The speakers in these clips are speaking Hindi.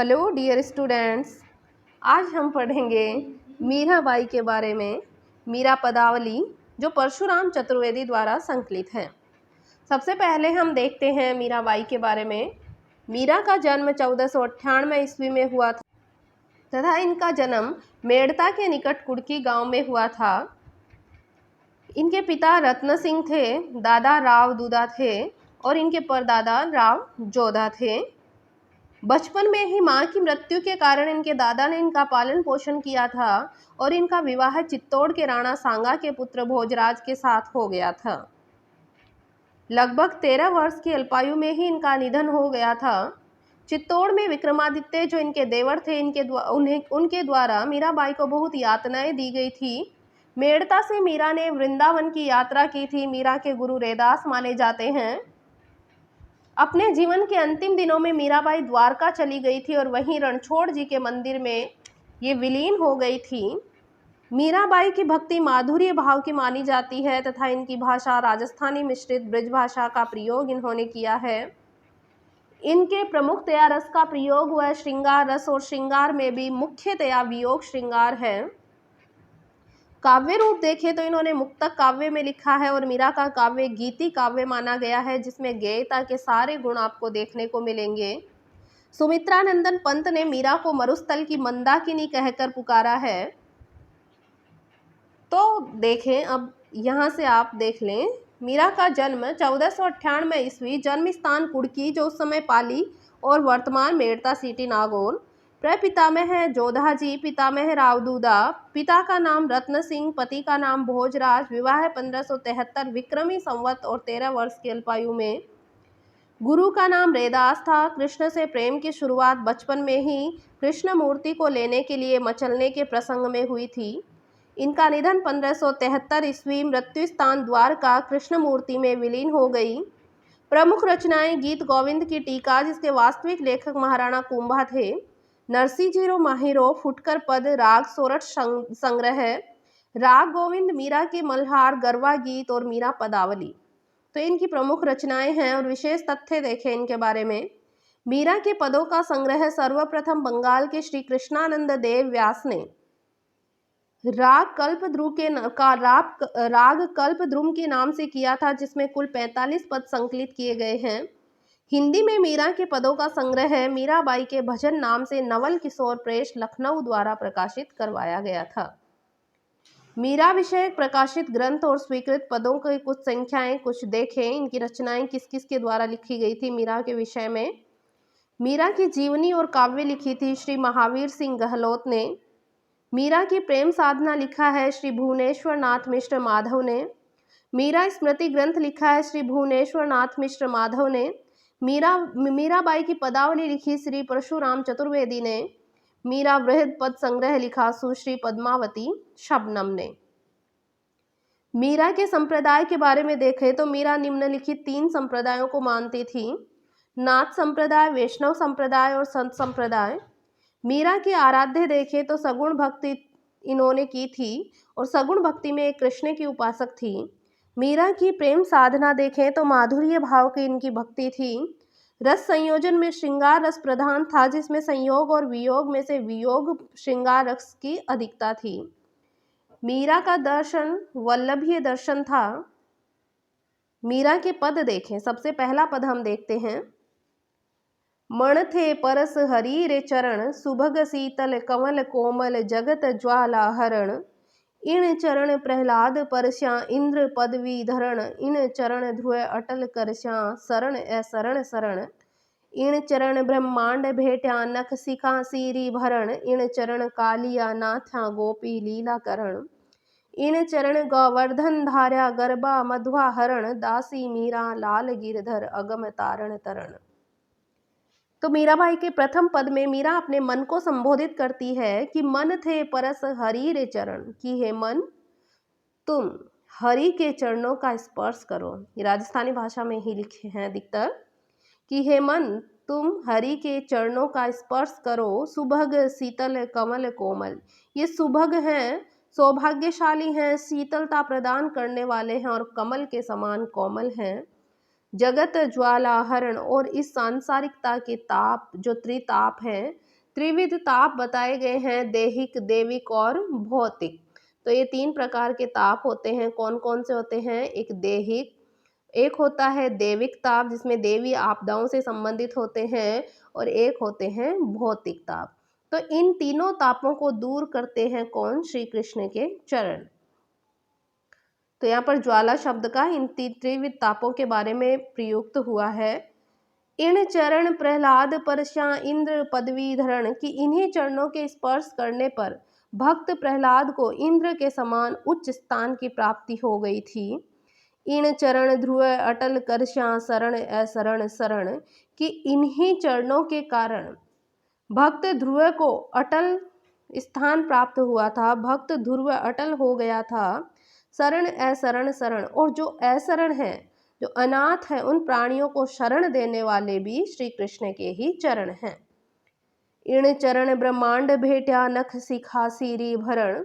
हेलो डियर स्टूडेंट्स, आज हम पढ़ेंगे मीराबाई के बारे में। मीरा पदावली जो परशुराम चतुर्वेदी द्वारा संकलित है। सबसे पहले हम देखते हैं मीराबाई के बारे में। मीरा का जन्म 1498 ईस्वी में हुआ था तथा इनका जन्म मेड़ता के निकट कुड़की गांव में हुआ था। इनके पिता रत्न सिंह थे, दादा राव दूधा थे और इनके परदादा राव जोधा थे। बचपन में ही मां की मृत्यु के कारण इनके दादा ने इनका पालन पोषण किया था और इनका विवाह चित्तौड़ के राणा सांगा के पुत्र भोजराज के साथ हो गया था। लगभग 13 वर्ष की अल्पायु में ही इनका निधन हो गया था। चित्तौड़ में विक्रमादित्य जो इनके देवर थे, उनके द्वारा मीराबाई को बहुत यातनाएं दी गई थी। मेड़ता से मीरा ने वृंदावन की यात्रा की थी। मीरा के गुरु रैदास माने जाते हैं। अपने जीवन के अंतिम दिनों में मीराबाई द्वारका चली गई थी और वहीं रणछोड़ जी के मंदिर में ये विलीन हो गई थी। मीराबाई की भक्ति माधुर्य भाव की मानी जाती है तथा इनकी भाषा राजस्थानी मिश्रित ब्रज भाषा का प्रयोग इन्होंने किया है। इनके प्रमुखतया रस का प्रयोग हुआ है श्रृंगार रस, और श्रृंगार में भी मुख्यतया वियोग श्रृंगार है। काव्य रूप देखें तो इन्होंने मुक्तक काव्य में लिखा है और मीरा का काव्य गीति काव्य माना गया है, जिसमें गेयता के सारे गुण आपको देखने को मिलेंगे। सुमित्रानंदन पंत ने मीरा को मरुस्थल की मंदाकिनी कहकर पुकारा है। तो देखें, अब यहाँ से आप देख लें, मीरा का जन्म 1498 ईस्वी, जन्म स्थान कुड़की जो उस समय पाली और वर्तमान मेड़ता सिटी नागौर। प्रपितामह है जोधा जी, पितामह रावदूदा, पिता का नाम रत्न सिंह, पति का नाम भोजराज। विवाह 1573 विक्रमी संवत और 13 वर्ष की अल्पायु में। गुरु का नाम रैदास था। कृष्ण से प्रेम की शुरुआत बचपन में ही कृष्ण मूर्ति को लेने के लिए मचलने के प्रसंग में हुई थी। इनका निधन 1573 ईस्वी, मृत्यु स्थान द्वारका, कृष्ण मूर्ति में विलीन हो गई। प्रमुख रचनाएं गीत गोविंद की टीका, जिसके वास्तविक लेखक महाराणा कुंभा थे। नरसिंहजीरो माहिरो, फुटकर पद, राग सोरठ संग्रह, राग गोविंद, मीरा के मल्हार, गरबा गीत और मीरा पदावली। तो इनकी प्रमुख रचनाएं हैं और विशेष तथ्य देखें इनके बारे में। मीरा के पदों का संग्रह सर्वप्रथम बंगाल के श्री कृष्णानंद देव व्यास ने राग कल्पद्रुम के नाम से किया था, जिसमें कुल 45 पद संकलित किए गए हैं। हिंदी में मीरा के पदों का संग्रह है मीराबाई के भजन नाम से नवल किशोर प्रेस लखनऊ द्वारा प्रकाशित करवाया गया था। मीरा विषयक प्रकाशित ग्रंथ और स्वीकृत पदों की कुछ संख्याएं कुछ देखें। इनकी रचनाएं किस किस के द्वारा लिखी गई थी मीरा के विषय में। मीरा की जीवनी और काव्य लिखी थी श्री महावीर सिंह गहलोत ने। मीरा की प्रेम साधना लिखा है श्री भुवनेश्वर नाथ मिश्र माधव ने। मीरा स्मृति ग्रंथ लिखा है श्री भुवनेश्वर नाथ मिश्र माधव ने। मीराबाई की पदावली लिखी श्री परशुराम चतुर्वेदी ने। मीरा वृहद पद संग्रह लिखा सुश्री पद्मावती शबनम ने। मीरा के संप्रदाय के बारे में देखें तो मीरा निम्नलिखित 3 संप्रदायों को मानती थी: नाथ संप्रदाय, वैष्णव संप्रदाय और संत संप्रदाय। मीरा के आराध्य देखें तो सगुण भक्ति इन्होंने की थी और सगुण भक्ति में एक कृष्ण की उपासक थी। मीरा की प्रेम साधना देखें तो माधुर्य भाव की इनकी भक्ति थी। रस संयोजन में श्रृंगार रस प्रधान था, जिसमें संयोग और वियोग में से वियोग श्रृंगार रस की अधिकता थी। मीरा का दर्शन वल्लभीय दर्शन था। मीरा के पद देखें। सबसे पहला पद हम देखते हैं: मण थे परस हरि रे चरण, सुभग शीतल कमल कोमल, जगत ज्वाला हरण। इन चरण प्रहलाद परस्या, इंद्र पदवी धरण। इन चरण ध्रुव अटल करस्या, शरण ऐसरण शरण। इन चरण ब्रह्मांड भेट्या, नख शिखा सीरी भरण। इन चरण कालिया नाथ्या, गोपी लीला करण। इन चरण गोवर्धन धार्या, गरबा मध्वा हरण। दासी मीरा लाल गिरधर, अगम तारण तरण। तो मीराबाई के प्रथम पद में मीरा अपने मन को संबोधित करती है कि मन थे परस हरि रे चरण, कि हे मन, तुम हरि के चरणों का स्पर्श करो। ये राजस्थानी भाषा में ही लिखे हैं अधिकतर, कि हे मन, तुम हरि के चरणों का स्पर्श करो। सुभग शीतल कमल कोमल, ये सुभग हैं, सौभाग्यशाली हैं, शीतलता प्रदान करने वाले हैं और कमल के समान कोमल हैं। जगत ज्वाला हरण, और इस सांसारिकता के ताप जो त्रिताप है, त्रिविध ताप बताए गए हैं, दैहिक, दैविक और भौतिक। तो ये 3 प्रकार के ताप होते हैं। कौन कौन से होते हैं? एक दैहिक, एक होता है दैविक ताप जिसमें देवी आपदाओं से संबंधित होते हैं, और एक होते हैं भौतिक ताप। तो इन तीनों तापों को दूर करते हैं कौन? श्री कृष्ण के चरण। तो यहाँ पर ज्वाला शब्द का इन त्रिविध तापों के बारे में प्रयुक्त हुआ है। इन चरण प्रहलाद परशा इंद्र पदवी धरण, कि इन्हीं चरणों के स्पर्श करने पर भक्त प्रहलाद को इंद्र के समान उच्च स्थान की प्राप्ति हो गई थी। इन चरण ध्रुव अटल करशा शरण असरण शरण, कि इन्हीं चरणों के कारण भक्त ध्रुव को अटल स्थान प्राप्त हुआ था, भक्त ध्रुव अटल हो गया था। शरण असरण शरण, और जो असरण है, जो अनाथ है, उन प्राणियों को शरण देने वाले भी श्री कृष्ण के ही चरण हैं। इन चरण ब्रह्मांड भेट्या नख शिखा सीरी भरण,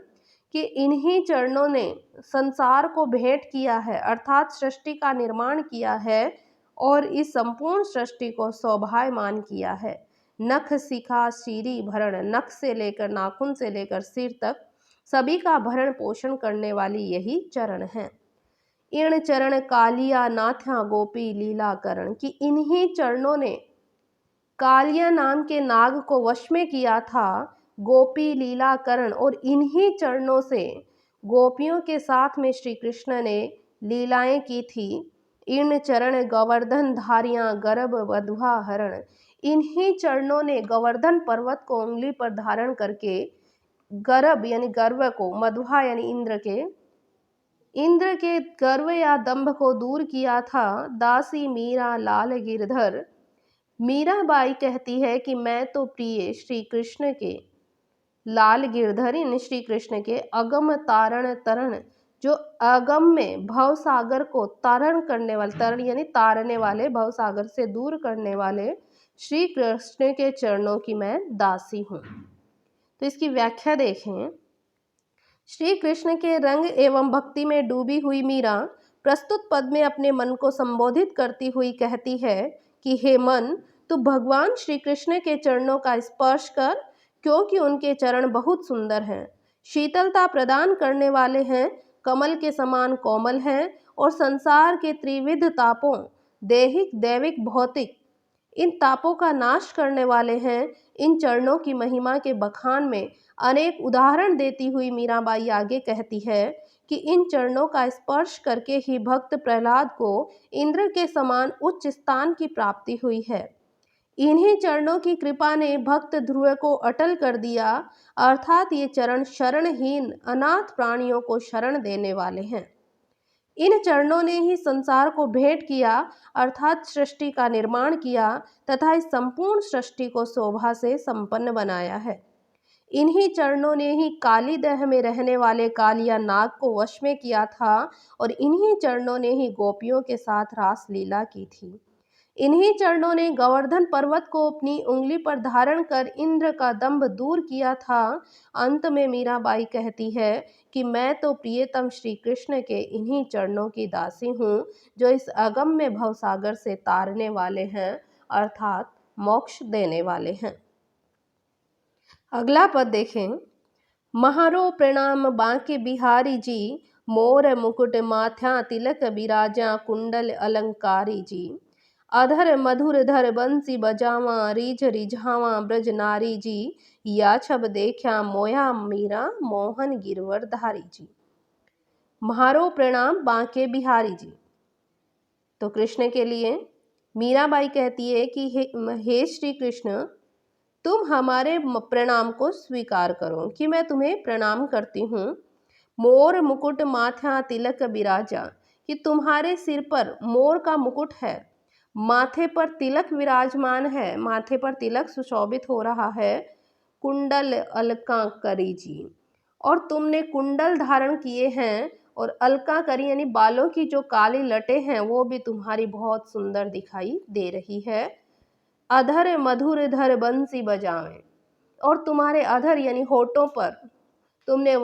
कि इन्हीं चरणों ने संसार को भेंट किया है, अर्थात सृष्टि का निर्माण किया है और इस संपूर्ण सृष्टि को शोभायमान किया है। नख शिखा सीरी भरण, नख से लेकर नाखून से लेकर सिर तक सभी का भरण पोषण करने वाली यही चरण है। इन चरण कालिया नाथ्या गोपी लीला करण, कि इन्हीं चरणों ने कालिया नाम के नाग को वश में किया था, गोपी लीला करण, और इन्हीं चरणों से गोपियों के साथ में श्री कृष्ण ने लीलाएं की थी। इन चरण गोवर्धन धारियां गर्भ वधवा हरण, इन्हीं चरणों ने गोवर्धन पर्वत को उंगली पर धारण करके गर्भ यानी गर्व को, मधुहा यानी इंद्र के गर्व या दंभ को दूर किया था। दासी मीरा लाल गिरधर, मीराबाई कहती है कि मैं तो प्रिय श्री कृष्ण के लाल गिरधर यानी श्री कृष्ण के अगम तारण तरण, जो अगम में भव सागर को तारण करने वाले, तरण यानी तारने वाले, भव सागर से दूर करने वाले श्री कृष्ण के चरणों की मैं दासी हूँ। तो इसकी व्याख्या देखें। श्री कृष्ण के रंग एवं भक्ति में डूबी हुई मीरा प्रस्तुत पद में अपने मन को संबोधित करती हुई कहती है कि हे मन, तू भगवान श्री कृष्ण के चरणों का स्पर्श कर, क्योंकि उनके चरण बहुत सुंदर हैं, शीतलता प्रदान करने वाले हैं, कमल के समान कोमल हैं और संसार के त्रिविध तापों, दैहिक, दैविक, भौतिक, इन तापों का नाश करने वाले हैं। इन चरणों की महिमा के बखान में अनेक उदाहरण देती हुई मीराबाई आगे कहती है कि इन चरणों का स्पर्श करके ही भक्त प्रहलाद को इंद्र के समान उच्च स्थान की प्राप्ति हुई है। इन्हीं चरणों की कृपा ने भक्त ध्रुव को अटल कर दिया, अर्थात ये चरण शरणहीन अनाथ प्राणियों को शरण देने वाले हैं। इन चरणों ने ही संसार को भेंट किया, अर्थात सृष्टि का निर्माण किया तथा इस संपूर्ण सृष्टि को शोभा से संपन्न बनाया है। इन्हीं चरणों ने ही काली देह में रहने वाले कालिया नाग को वश में किया था और इन्हीं चरणों ने ही गोपियों के साथ रास लीला की थी। इन्हीं चरणों ने गोवर्धन पर्वत को अपनी उंगली पर धारण कर इंद्र का दंभ दूर किया था। अंत में मीराबाई कहती है कि मैं तो प्रियतम श्री कृष्ण के इन्हीं चरणों की दासी हूँ, जो इस अगम्य भवसागर से तारने वाले हैं, अर्थात मोक्ष देने वाले हैं। अगला पद देखें। महारो प्रणाम बांके बिहारी जी, मोर मुकुट माथ्या तिलक बिराजा कुंडल अलंकारी जी। अधर मधुर धर बंसी बजावा, रीझ रिझावा ब्रज नारी जी, या छब देखा मोया मीरा मोहन गिरवर धारी जी। म्हारो प्रणाम बांके बिहारी जी। तो कृष्ण के लिए मीराबाई कहती है कि हे श्री कृष्ण, तुम हमारे प्रणाम को स्वीकार करो कि मैं तुम्हें प्रणाम करती हूँ। मोर मुकुट माथा तिलक बिराजा, कि तुम्हारे सिर पर मोर का मुकुट है, माथे पर तिलक विराजमान है, माथे पर तिलक सुशोभित हो रहा है। कुंडल अलका करी जी, और तुमने कुंडल धारण किए हैं और अलका करी यानी बालों की जो काली लटें हैं वो भी तुम्हारी बहुत सुंदर दिखाई दे रही है। अधर मधुर धर बंसी बजावें, और तुम्हारे अधर यानी होठों पर तुमने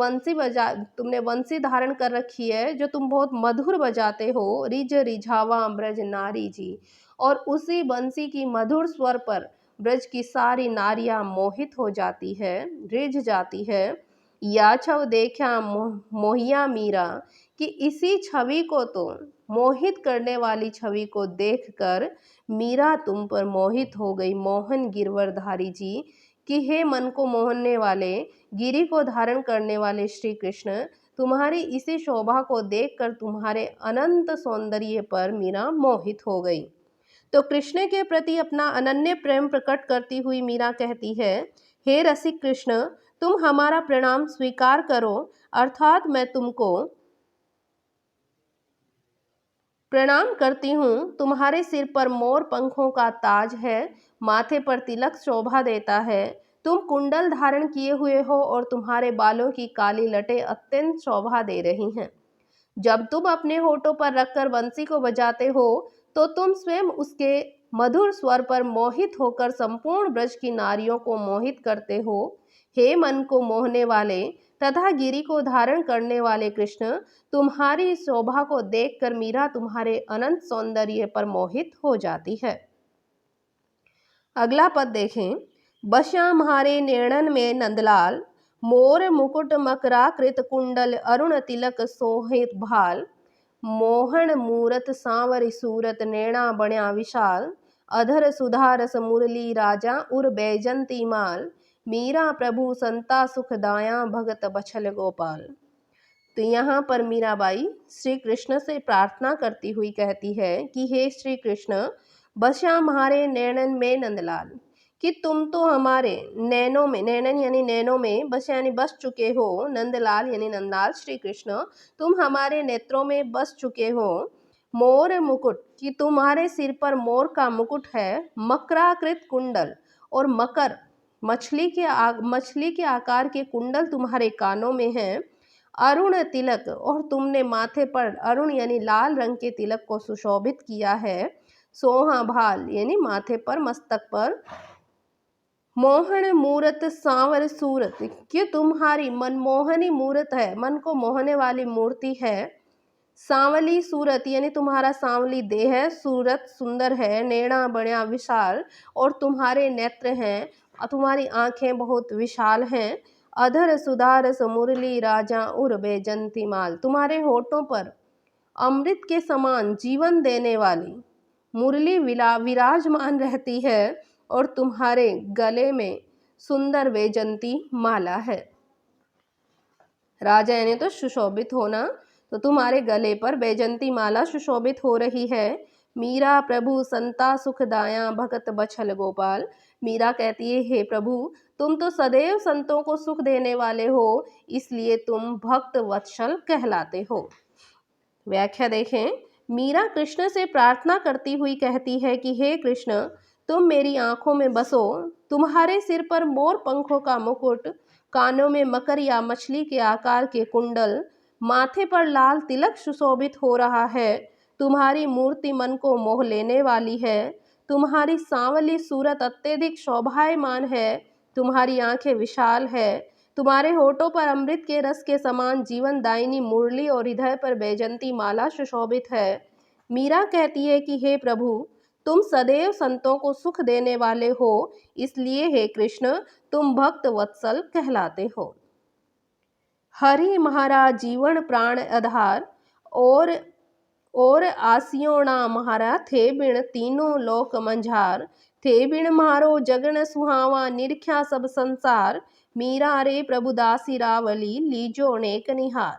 वंशी धारण कर रखी है जो तुम बहुत मधुर बजाते हो। रिझ रिझावा ब्रज नारी जी, और उसी बंसी की मधुर स्वर पर ब्रज की सारी नारियां मोहित हो जाती है, रिझ जाती है। या छव देखा मोहिया मीरा, कि इसी छवि को तो, मोहित करने वाली छवि को देखकर मीरा तुम पर मोहित हो गई मोहन गिरवरधारी जी। कि हे मन को मोहने वाले, गिरी को धारण करने वाले श्री कृष्ण, तुम्हारी इसी शोभा को देखकर तुम्हारे अनंत सौंदर्य पर मीरा मोहित हो गई। तो कृष्ण के प्रति अपना अनन्य प्रेम प्रकट करती हुई मीरा कहती है, हे रसिक कृष्ण, तुम हमारा प्रणाम स्वीकार करो, अर्थात मैं तुमको प्रणाम करती हूँ। तुम्हारे सिर पर मोर पंखों का ताज है, माथे पर तिलक शोभा देता है, तुम कुंडल धारण किए हुए हो और तुम्हारे बालों की काली लटें अत्यंत शोभा दे रही हैं। जब तुम अपने होठों पर रखकर बंसी को बजाते हो तो तुम स्वयं उसके मधुर स्वर पर मोहित होकर संपूर्ण ब्रज की नारियों को मोहित करते हो। हे मन को मोहने वाले तथा गिरी को धारण करने वाले कृष्ण, तुम्हारी शोभा को देखकर मीरा तुम्हारे अनंत सौंदर्य पर मोहित हो जाती है। अगला पद देखें। बश्याम हारे नेणन में नंदलाल, मोर मुकुट मकराकृत कुंडल अरुण तिलक सोहित भाल, मोहन मूरत सांवर सूरत नैना बण्या विशाल, अधर सुधा रस मुरली राजा उर बैजंती माल, मीरा प्रभु संता सुख दाया भगत बछल गोपाल। तो यहाँ पर मीराबाई श्री कृष्ण से प्रार्थना करती हुई कहती है कि हे श्री कृष्ण, बसा हमारे नैनन में नंदलाल, कि तुम तो हमारे नैनों में, नैनन यानी नैनों में, बस यानी बस चुके हो, नंदलाल यानी नंदलाल श्री कृष्ण, तुम हमारे नेत्रों में बस चुके हो। मोर मुकुट, कि तुम्हारे सिर पर मोर का मुकुट है, मकराकृत कुंडल, और मकर मछली के आकार के कुंडल तुम्हारे कानों में हैं। अरुण तिलक, और तुमने माथे पर अरुण यानी लाल रंग के तिलक को सुशोभित किया है। सोहा भाल यानी माथे पर, मस्तक पर। मोहन मूरत सांवर सूरत, कि तुम्हारी मनमोहनी मूरत है, मन को मोहने वाली मूर्ति है। सांवली सूरत यानी तुम्हारा सांवली देह है, सूरत सुंदर है, नैना बड़ा विशाल, और तुम्हारे नेत्र हैं, तुम्हारी आंखें बहुत विशाल हैं। अधर सुधारस मुरली राजा उर बैजंती माल, तुम्हारे होठों पर अमृत के समान जीवन देने वाली मुरली विराजमान रहती है, और तुम्हारे गले में सुंदर वैजंती माला है। राजा यानी तो सुशोभित होना, तो तुम्हारे गले पर वैजंती माला सुशोभित हो रही है। मीरा प्रभु संता सुखदाया भगत बछल गोपाल, मीरा कहती है हे प्रभु, तुम तो सदैव संतों को सुख देने वाले हो, इसलिए तुम भक्त वत्सल कहलाते हो। व्याख्या देखें। मीरा कृष्ण से प्रार्थना करती हुई कहती है कि हे कृष्ण, तुम मेरी आंखों में बसो, तुम्हारे सिर पर मोर पंखों का मुकुट, कानों में मकर या मछली के आकार के कुंडल, माथे पर लाल तिलक सुशोभित हो रहा है। तुम्हारी मूर्ति मन को मोह लेने वाली है। तुम्हारी सांवली सूरत अत्यधिक शोभायमान है। तुम्हारी आंखें विशाल है। तुम्हारे होठों पर अमृत के रस के समान जीवन दायिनी मुरली और हृदय पर बैजंती माला सुशोभित है। मीरा कहती है कि हे प्रभु, तुम सदैव संतों को सुख देने वाले हो, इसलिए हे कृष्ण, तुम भक्त वत्सल कहलाते हो। हरि महाराज जीवन प्राण आधार, और आसियोना महारा थे बिण तीनों लोक मंझार, थे बिण मारो जगन सुहावा निरख्या सब संसार, मीरा रे प्रभु दासी रावली लीजो नेक निहार।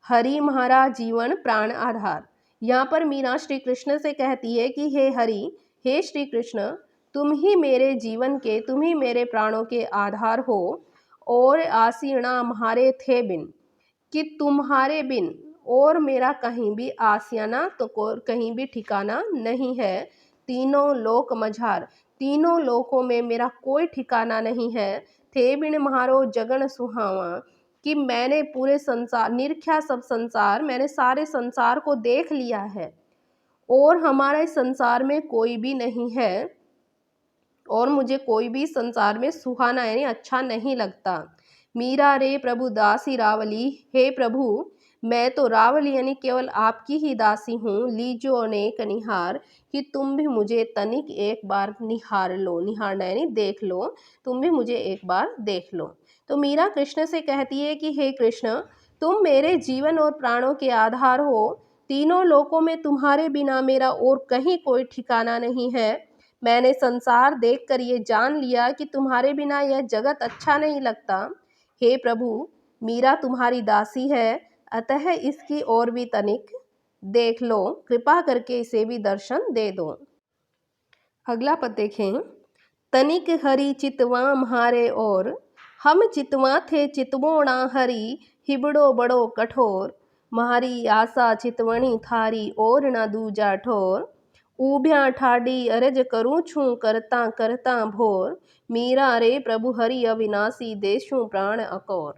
हरि महाराज जीवन प्राण आधार, यहाँ पर मीरा श्री कृष्ण से कहती है कि हे हरि, हे श्री कृष्ण, तुम ही मेरे जीवन के, तुम ही मेरे प्राणों के आधार हो। और आसीना म्हारे थे बिन, कि तुम्हारे बिन और मेरा कहीं भी आसियाना, तो कहीं भी ठिकाना नहीं है। तीनों लोक मझार, तीनों लोकों में मेरा कोई ठिकाना नहीं है। थे बिन म्हारो जगन सुहावा, कि मैंने पूरे संसार, निरख्या सब संसार, मैंने सारे संसार को देख लिया है, और हमारे संसार में कोई भी नहीं है, और मुझे कोई भी संसार में सुहाना यानी अच्छा नहीं लगता। मीरा रे प्रभु दासी रावली, हे प्रभु, मैं तो रावल यानी केवल आपकी ही दासी हूँ, लीजो अनेक निहार, कि तुम भी मुझे तनिक एक बार निहार लो। निहारना यानी देख लो, तुम भी मुझे एक बार देख लो। तो मीरा कृष्ण से कहती है कि हे कृष्ण, तुम मेरे जीवन और प्राणों के आधार हो। तीनों लोकों में तुम्हारे बिना मेरा और कहीं कोई ठिकाना नहीं है। मैंने संसार देखकर ये जान लिया कि तुम्हारे बिना यह जगत अच्छा नहीं लगता। हे प्रभु, मीरा तुम्हारी दासी है, अतः इसकी और भी तनिक देख लो, कृपा करके इसे भी दर्शन दे दो। अगला पद देखें। तनिक हरि चितवा म्हारे और, हम चितवा थे चितवो ना हरि, हिबड़ो बड़ो कठोर, म्हारी आशा चितवणी थारी और न दूजा ठोर। ऊभ्या ठाडी अरज करूँ छूं करता करता भोर, मीरा रे प्रभु हरि अविनाशी देशूं प्राण अकोर।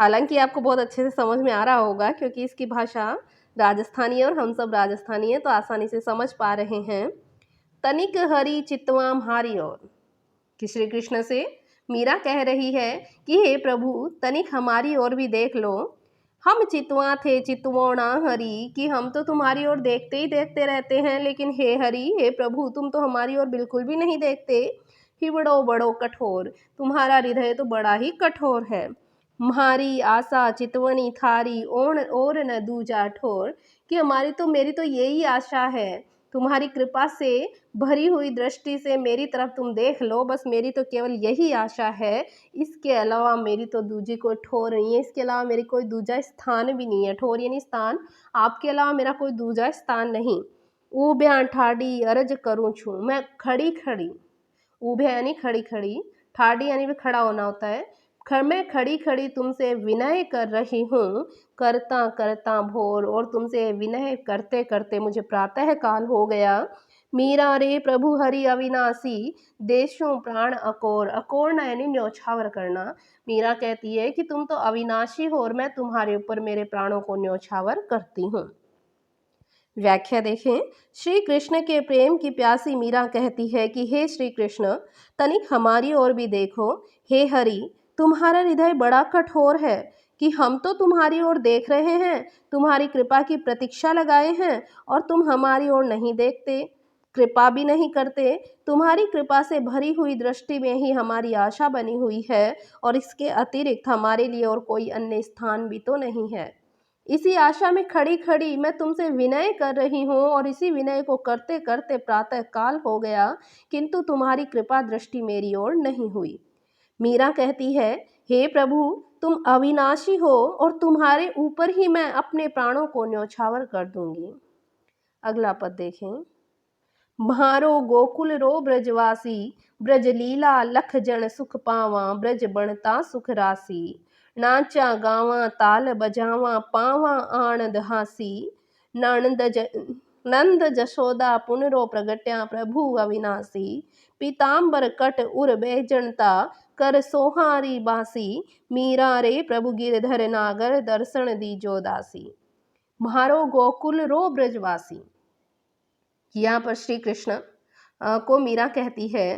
हालांकि आपको बहुत अच्छे से समझ में आ रहा होगा क्योंकि इसकी भाषा राजस्थानी है और हम सब राजस्थानी है, तो आसानी से समझ पा रहे हैं। तनिक हरि चितवाम हारी और, कि श्री कृष्ण से मीरा कह रही है कि हे प्रभु, तनिक हमारी ओर भी देख लो। हम चितवा थे चितवो ना हरि, कि हम तो तुम्हारी ओर देखते ही देखते रहते हैं, लेकिन हे हरि, हे प्रभु, तुम तो हमारी ओर बिल्कुल भी नहीं देखते। हिबड़ो बड़ो कठोर, तुम्हारा हृदय तो बड़ा ही कठोर है। म्हारी आशा चितवनी थारी और न दूजा ठोर, कि हमारी तो मेरी तो यही आशा है, तुम्हारी कृपा से भरी हुई दृष्टि से मेरी तरफ तुम देख लो, बस मेरी तो केवल यही आशा है। इसके अलावा मेरी तो दूजी कोई ठोर नहीं है, इसके अलावा मेरी कोई दूजा स्थान भी नहीं है। ठोर यानी स्थान, आपके अलावा मेरा कोई दूजा स्थान नहीं। ऊभ्या ठाडी अरज करूँ छू, मैं खड़ी खड़ी, ऊभ्या यानी खड़ी खड़ी, ठाडी यानी भी खड़ा होना होता है। मैं खड़ी खड़ी तुमसे विनय कर रही हूँ, करता करता भोर, और तुमसे विनय करते करते मुझे प्रातः काल हो गया। मीरा रे प्रभु हरि अविनाशी, देशों प्राण अकोर। अकोर ना यानी न्योछावर करना। मीरा कहती है कि तुम तो अविनाशी हो और मैं तुम्हारे ऊपर मेरे प्राणों को न्योछावर करती हूँ। व्याख्या देखें। श्री कृष्ण के प्रेम की प्यासी मीरा कहती है कि हे श्री कृष्ण, तनिक हमारी ओर भी देखो। हे हरि, तुम्हारा हृदय बड़ा कठोर है कि हम तो तुम्हारी ओर देख रहे हैं, तुम्हारी कृपा की प्रतीक्षा लगाए हैं, और तुम हमारी ओर नहीं देखते, कृपा भी नहीं करते। तुम्हारी कृपा से भरी हुई दृष्टि में ही हमारी आशा बनी हुई है, और इसके अतिरिक्त हमारे लिए और कोई अन्य स्थान भी तो नहीं है। इसी आशा में खड़ी खड़ी मैं तुमसे विनय कर रही हूँ, और इसी विनय को करते करते प्रातः काल हो गया, किंतु तुम्हारी कृपा दृष्टि मेरी ओर नहीं हुई। मीरा कहती है, हे प्रभु, तुम अविनाशी हो और तुम्हारे ऊपर ही मैं अपने प्राणों को न्यौछावर कर दूंगी। अगला पद देखें। म्हारो गोकुल रो ब्रजवासी, ब्रज लीला लख जन सुख पावा, ब्रज बनता सुख राशि, नाचा गावा ताल बजावा, पावा आनंद हासी, नंद जशोदा पुनरो प्रगट्या प्रभु अविनाशी, पीताम्बर कट उर बेजनता, कर सोहारी बासी, मीरा रे प्रभु गिरधर नागर, दर्शन दीजो दासी। म्हारो गोकुल रो ब्रजवासी, यहाँ पर श्री कृष्ण को मीरा कहती है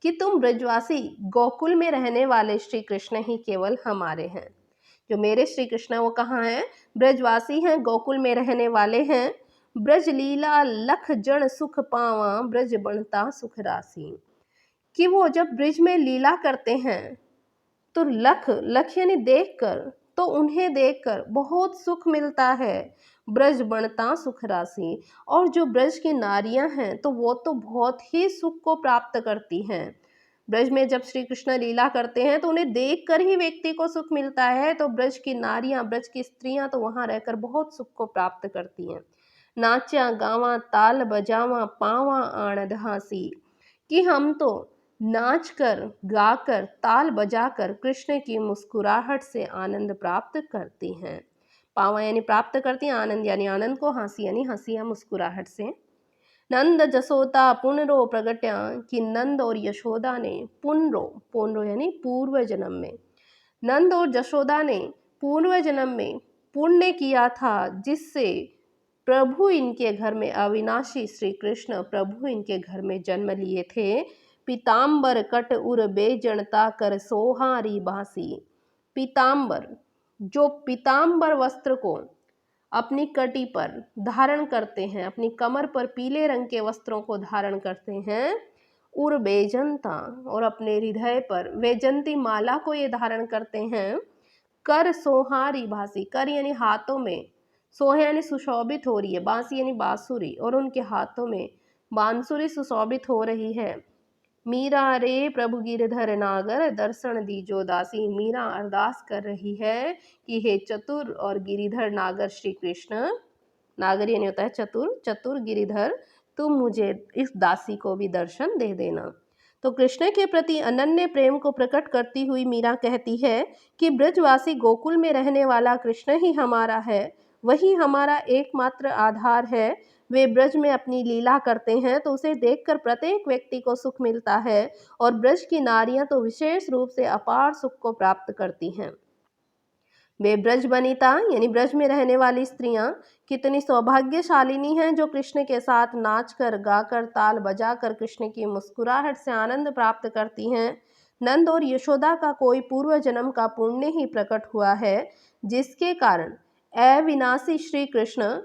कि तुम ब्रजवासी गोकुल में रहने वाले श्री कृष्ण ही केवल हमारे हैं। जो मेरे श्री कृष्ण वो कहाँ हैं? ब्रजवासी हैं, गोकुल में रहने वाले हैं। ब्रज लीला लख जन सुख पावा, ब्रज बनता सुख राशि, कि वो जब ब्रिज में लीला करते हैं तो लख लख यानी देखकर, तो उन्हें देखकर बहुत सुख मिलता है। ब्रज बनता सुख राशि, और जो ब्रज की नारियां हैं तो वो तो बहुत ही सुख को प्राप्त करती हैं। ब्रज में जब श्री कृष्ण लीला करते हैं तो उन्हें देखकर ही व्यक्ति को सुख मिलता है, तो ब्रज की नारियां, ब्रज की स्त्रियां तो वहां रहकर बहुत सुख को प्राप्त करती हैं। नाचा गावा ताल बजावा, पावा आनंद हासी, कि हम तो नाच कर, गाकर, ताल बजाकर कृष्ण की मुस्कुराहट से आनंद प्राप्त करती हैं। पावा यानी प्राप्त करती हैं, आनंद यानी आनंद को, हंसी यानी हंसी या मुस्कुराहट से। नंद जसोदा पुनरो प्रगट्या, कि नंद और यशोदा ने पुनरो, पुनरो यानी पूर्व जन्म में, नंद और जशोदा ने पूर्व जन्म में पुण्य किया था, जिससे प्रभु इनके घर में, अविनाशी श्री कृष्ण प्रभु इनके घर में जन्म लिए थे। पीताम्बर कट उर बेजनता, कर सोहारी बासी। पीताम्बर जो पीताम्बर वस्त्र को अपनी कटी पर धारण करते हैं, अपनी कमर पर पीले रंग के वस्त्रों को धारण करते हैं, उर बेजंता, और अपने हृदय पर वेजंती माला को ये धारण करते हैं, कर सोहारी भासी, कर यानी हाथों में, सोहे यानी सुशोभित हो रही है, बांसी यानी बांसुरी, और उनके हाथों में बांसुरी सुशोभित हो रही है। मीरा रे प्रभु गिरधर नागर दर्शन दीजो दासी, मीरा अरदास कर रही है कि हे चतुर और गिरिधर नागर श्री कृष्ण, नागर यानी होता है चतुर, चतुर गिरिधर, तुम मुझे इस दासी को भी दर्शन दे देना। तो कृष्ण के प्रति अनन्य प्रेम को प्रकट करती हुई मीरा कहती है कि ब्रजवासी गोकुल में रहने वाला कृष्ण ही हमारा है, वही हमारा एकमात्र आधार है। वे ब्रज में अपनी लीला करते हैं तो उसे देखकर प्रत्येक व्यक्ति को सुख मिलता है, और ब्रज की नारियां तो विशेष रूप से अपार सुख को प्राप्त करती हैं। वे ब्रज बनिता यानी ब्रज में रहने वाली स्त्रियां कितनी सौभाग्यशालिनी हैं, जो कृष्ण के साथ नाचकर, गाकर, ताल बजाकर कृष्ण की मुस्कुराहट से आनंद प्राप्त करती हैं। नंद और यशोदा का कोई पूर्व जन्म का पुण्य ही प्रकट हुआ है, जिसके कारण अविनाशी श्री कृष्ण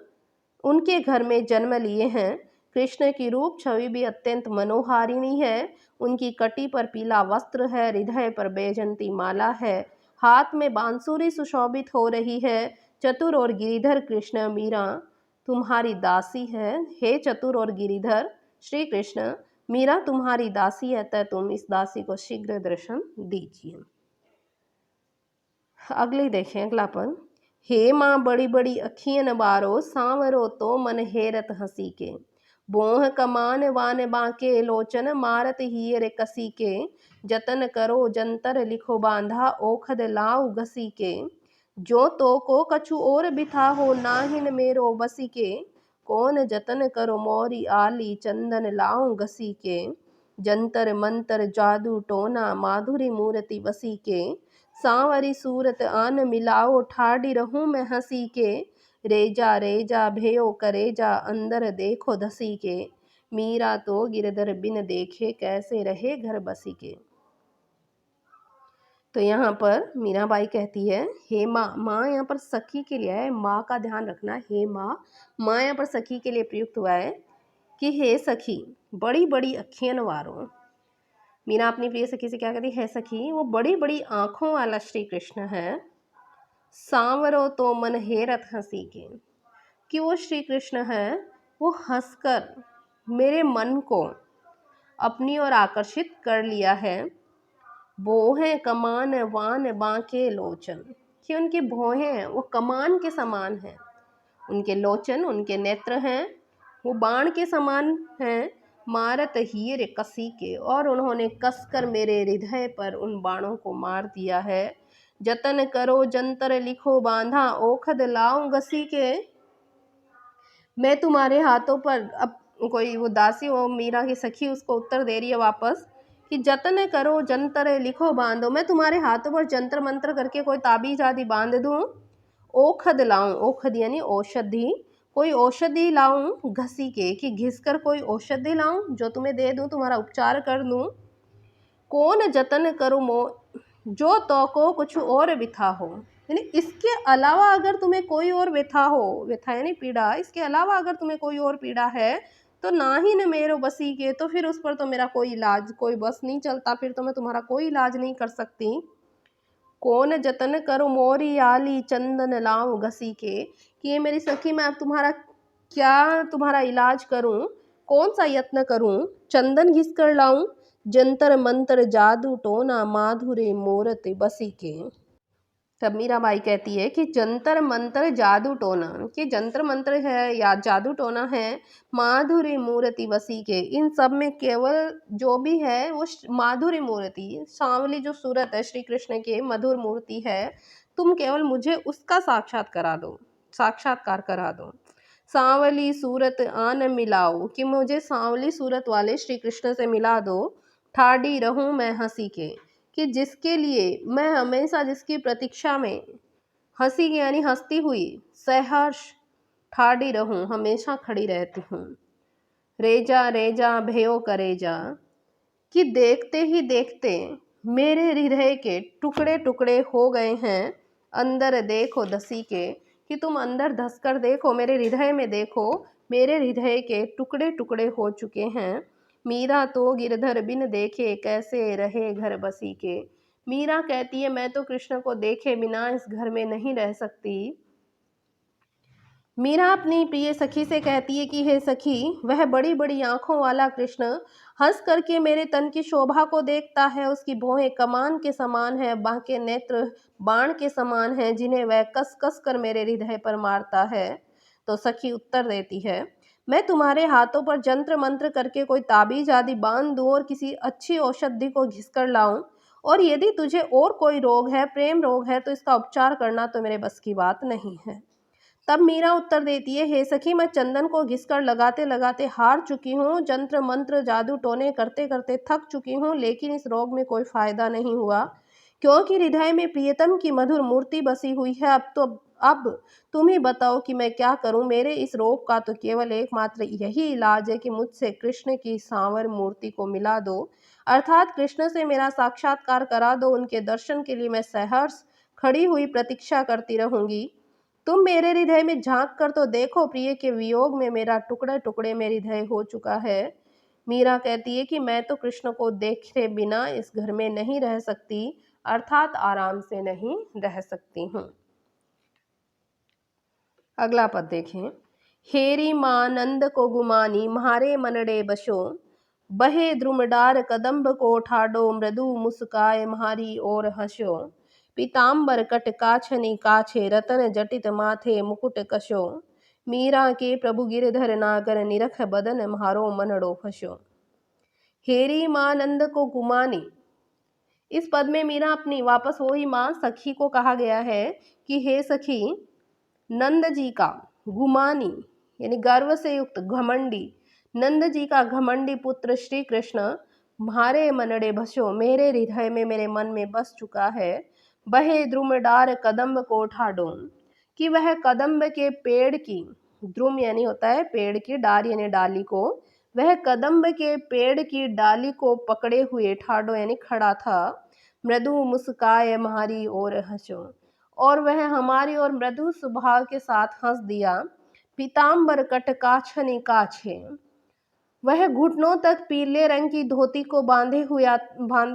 उनके घर में जन्म लिए हैं। कृष्ण की रूप छवि भी अत्यंत मनोहारिणी है। उनकी कटी पर पीला वस्त्र है, हृदय पर बैजंती माला है, हाथ में बांसुरी सुशोभित हो रही है। चतुर और गिरिधर कृष्ण, मीरा तुम्हारी दासी है। हे चतुर और गिरिधर श्री कृष्ण, मीरा तुम्हारी दासी है, तो तुम इस दासी को शीघ्र दर्शन दीजिए। अगली देखें, अगला पद। हे माँ बड़ी बड़ी अखियन बारो, सांवरो तो मन हेरत हंसी के, बोह कमान वान बांके लोचन, मारत हीर कसी के, जतन करो जंतर लिखो बांधा, ओखद लाऊ घसी के, जो तो को कछु और बिथा हो, नाहिन मेरो बसी के, कौन जतन करो मोरी आली, चंदन लाऊं घसी के, जंतर मंतर जादू टोना, माधुरी मूर्ति बसी के, सांवरी सूरत आन मिलाओ, ठाडी रहूं मैं हंसी के, रेजा रेजा भयो करेजा, अंदर देखो धसी के, मीरा तो गिरधर बिन देखे, कैसे रहे घर बसी के। तो यहाँ पर मीराबाई कहती है, हे माँ, माँ यहाँ पर सखी के लिए है, माँ का ध्यान रखना, हे माँ, माँ यहाँ पर सखी के लिए प्रयुक्त हुआ है कि हे सखी बड़ी बड़ी अखियन वारों। मीरा अपनी प्रिय सखी से क्या कहती है सखी, वो बड़ी बड़ी आंखों वाला श्री कृष्ण है। सांवरो तो मन हेरत हंसी के, कि वो श्री कृष्ण है, वो हंसकर मेरे मन को अपनी ओर आकर्षित कर लिया है। भौहें कमान वान बांके लोचन, कि उनकी भौहें हैं वो कमान के समान हैं, उनके लोचन, उनके नेत्र हैं वो बाण के समान हैं। मारत हीर कसी के, और उन्होंने कसकर मेरे हृदय पर उन बाणों को मार दिया है। जतन करो जंतर लिखो बांधा, ओखद लाऊं घसी के, मैं तुम्हारे हाथों पर, अब कोई वो दासी, वो मीरा की सखी उसको उत्तर दे रही है वापस कि जतन करो जंतर लिखो बांधो, मैं तुम्हारे हाथों पर जंतर मंत्र करके कोई ताबीज आदि बांध दूं। ओखद लाऊं, ओखद यानी औषधि, कोई औषधि लाऊं घसी के, कि घिस कर कोई औषधि लाऊं जो तुम्हें दे दूं, तुम्हारा उपचार कर दूं। कौन जतन करूं मो, जो तो को कुछ और व्यथा हो, यानी इसके अलावा अगर तुम्हें कोई और व्यथा हो, व्यथा यानी पीड़ा, इसके अलावा अगर तुम्हें कोई और पीड़ा है तो ना ही न मेरो बसी के, तो फिर उस पर तो मेरा कोई इलाज, कोई बस नहीं चलता, फिर तो मैं तुम्हारा कोई इलाज नहीं कर सकती। कौन जतन करो मोरी आली, चंदन लाऊं घसी के, कि ये मेरी सखी, मैं अब तुम्हारा क्या, तुम्हारा इलाज करूं, कौन सा यत्न करूं, चंदन घिस कर लाऊं, जंतर मंतर जादू टोना, माधुरी मूर्ति बसी के। तब मीराबाई कहती है कि जंतर मंतर जादू टोना, कि जंतर मंत्र है या जादू टोना है, माधुरी मूर्ति बसी के, इन सब में केवल जो भी है वो माधुरी मूर्ति, सांवली जो सूरत है श्री कृष्ण के, मधुर मूर्ति है, तुम केवल मुझे उसका साक्षात्कार करा दो। सांवली सूरत आन मिलाओ, कि मुझे सांवली सूरत वाले श्री कृष्ण से मिला दो। ठाडी रहूं मैं हंसी के, कि जिसके लिए मैं हमेशा, जिसकी प्रतीक्षा में, हंसी यानी हंसती हुई, सहर्ष ठाडी रहूं, हमेशा खड़ी रहती हूँ। रेजा रेजा भयो करेजा, कि देखते ही देखते मेरे हृदय के टुकड़े टुकड़े हो गए हैं। अंदर देखो दसी के, कि तुम अंदर धस कर देखो, मेरे हृदय में देखो, मेरे हृदय के टुकड़े टुकड़े हो चुके हैं। मीरा तो गिरधर बिन देखे कैसे रहे घर बसी के। मीरा कहती है मैं तो कृष्ण को देखे बिना इस घर में नहीं रह सकती। मीरा अपनी प्रिय सखी से कहती है कि हे सखी, वह बड़ी बड़ी आंखों वाला कृष्ण हंस करके मेरे तन की शोभा को देखता है। उसकी भौहें कमान के समान है, बांके नेत्र बाण के समान है, जिन्हें वह कस कस कर मेरे हृदय पर मारता है। तो सखी उत्तर देती है, मैं तुम्हारे हाथों पर जंत्र मंत्र करके कोई ताबीज आदि बांध दूं और किसी अच्छी औषधि को घिस कर लाऊं, और यदि तुझे और कोई रोग है, प्रेम रोग है, तो इसका उपचार करना तो मेरे बस की बात नहीं है। तब मीरा उत्तर देती है, हे सखी, मैं चंदन को घिसकर लगाते लगाते हार चुकी हूँ, जंत्र मंत्र जादू टोने करते करते थक चुकी हूँ, लेकिन इस रोग में कोई फायदा नहीं हुआ, क्योंकि हृदय में प्रियतम की मधुर मूर्ति बसी हुई है। अब तुम ही बताओ कि मैं क्या करूं। मेरे इस रोग का तो केवल एकमात्र यही इलाज है कि मुझसे कृष्ण की सांवर मूर्ति को मिला दो, अर्थात कृष्ण से मेरा साक्षात्कार करा दो। उनके दर्शन के लिए मैं सहर्ष खड़ी हुई प्रतीक्षा करती रहूंगी। तुम मेरे हृदय में झांक कर तो देखो, प्रिय के वियोग में मेरा टुकड़े टुकड़े में हृदय हो चुका है। मीरा कहती है कि मैं तो कृष्ण को देखे बिना इस घर में नहीं रह सकती, अर्थात आराम से नहीं रह सकती हूँ। अगला पद देखें। हेरी माँ नंद को गुमानी म्हारे मनडे बसो, बहे द्रुमडार कदम्ब को ठाडो, मृदु मुस्काए म्हारी और हंसो। पीताम्बर कट काछनी काछे, रतन जटित माथे मुकुट कशो। मीरा के प्रभु गिरधर नागर, निरख बदन म्हारो मनडो फसो। हेरी माँ नंद को गुमानी, इस पद में मीरा अपनी वापस वही माँ सखी को कहा गया है कि हे सखी, नंद जी का गुमानी यानी गर्व से युक्त घमंडी, नंद जी का घमंडी पुत्र श्री कृष्ण म्हारे मनडे भसो, मेरे हृदय में मेरे मन में बस चुका है। बहे द्रुम डार कदम्ब को ठाडो, कि वह कदम्ब के पेड़ की, द्रुम यानी होता है पेड़ की, डार यानी डाली को, वह कदम्ब के पेड़ की डाली को पकड़े हुए ठाडो यानी खड़ा था। मृदु मुस्काए म्हारी और हंसो, और वह हमारी और मृदु स्वभाव के साथ हंस दिया। पीताम्बर कट काछनी काछे, वह घुटनों तक पीले रंग की धोती को बांधे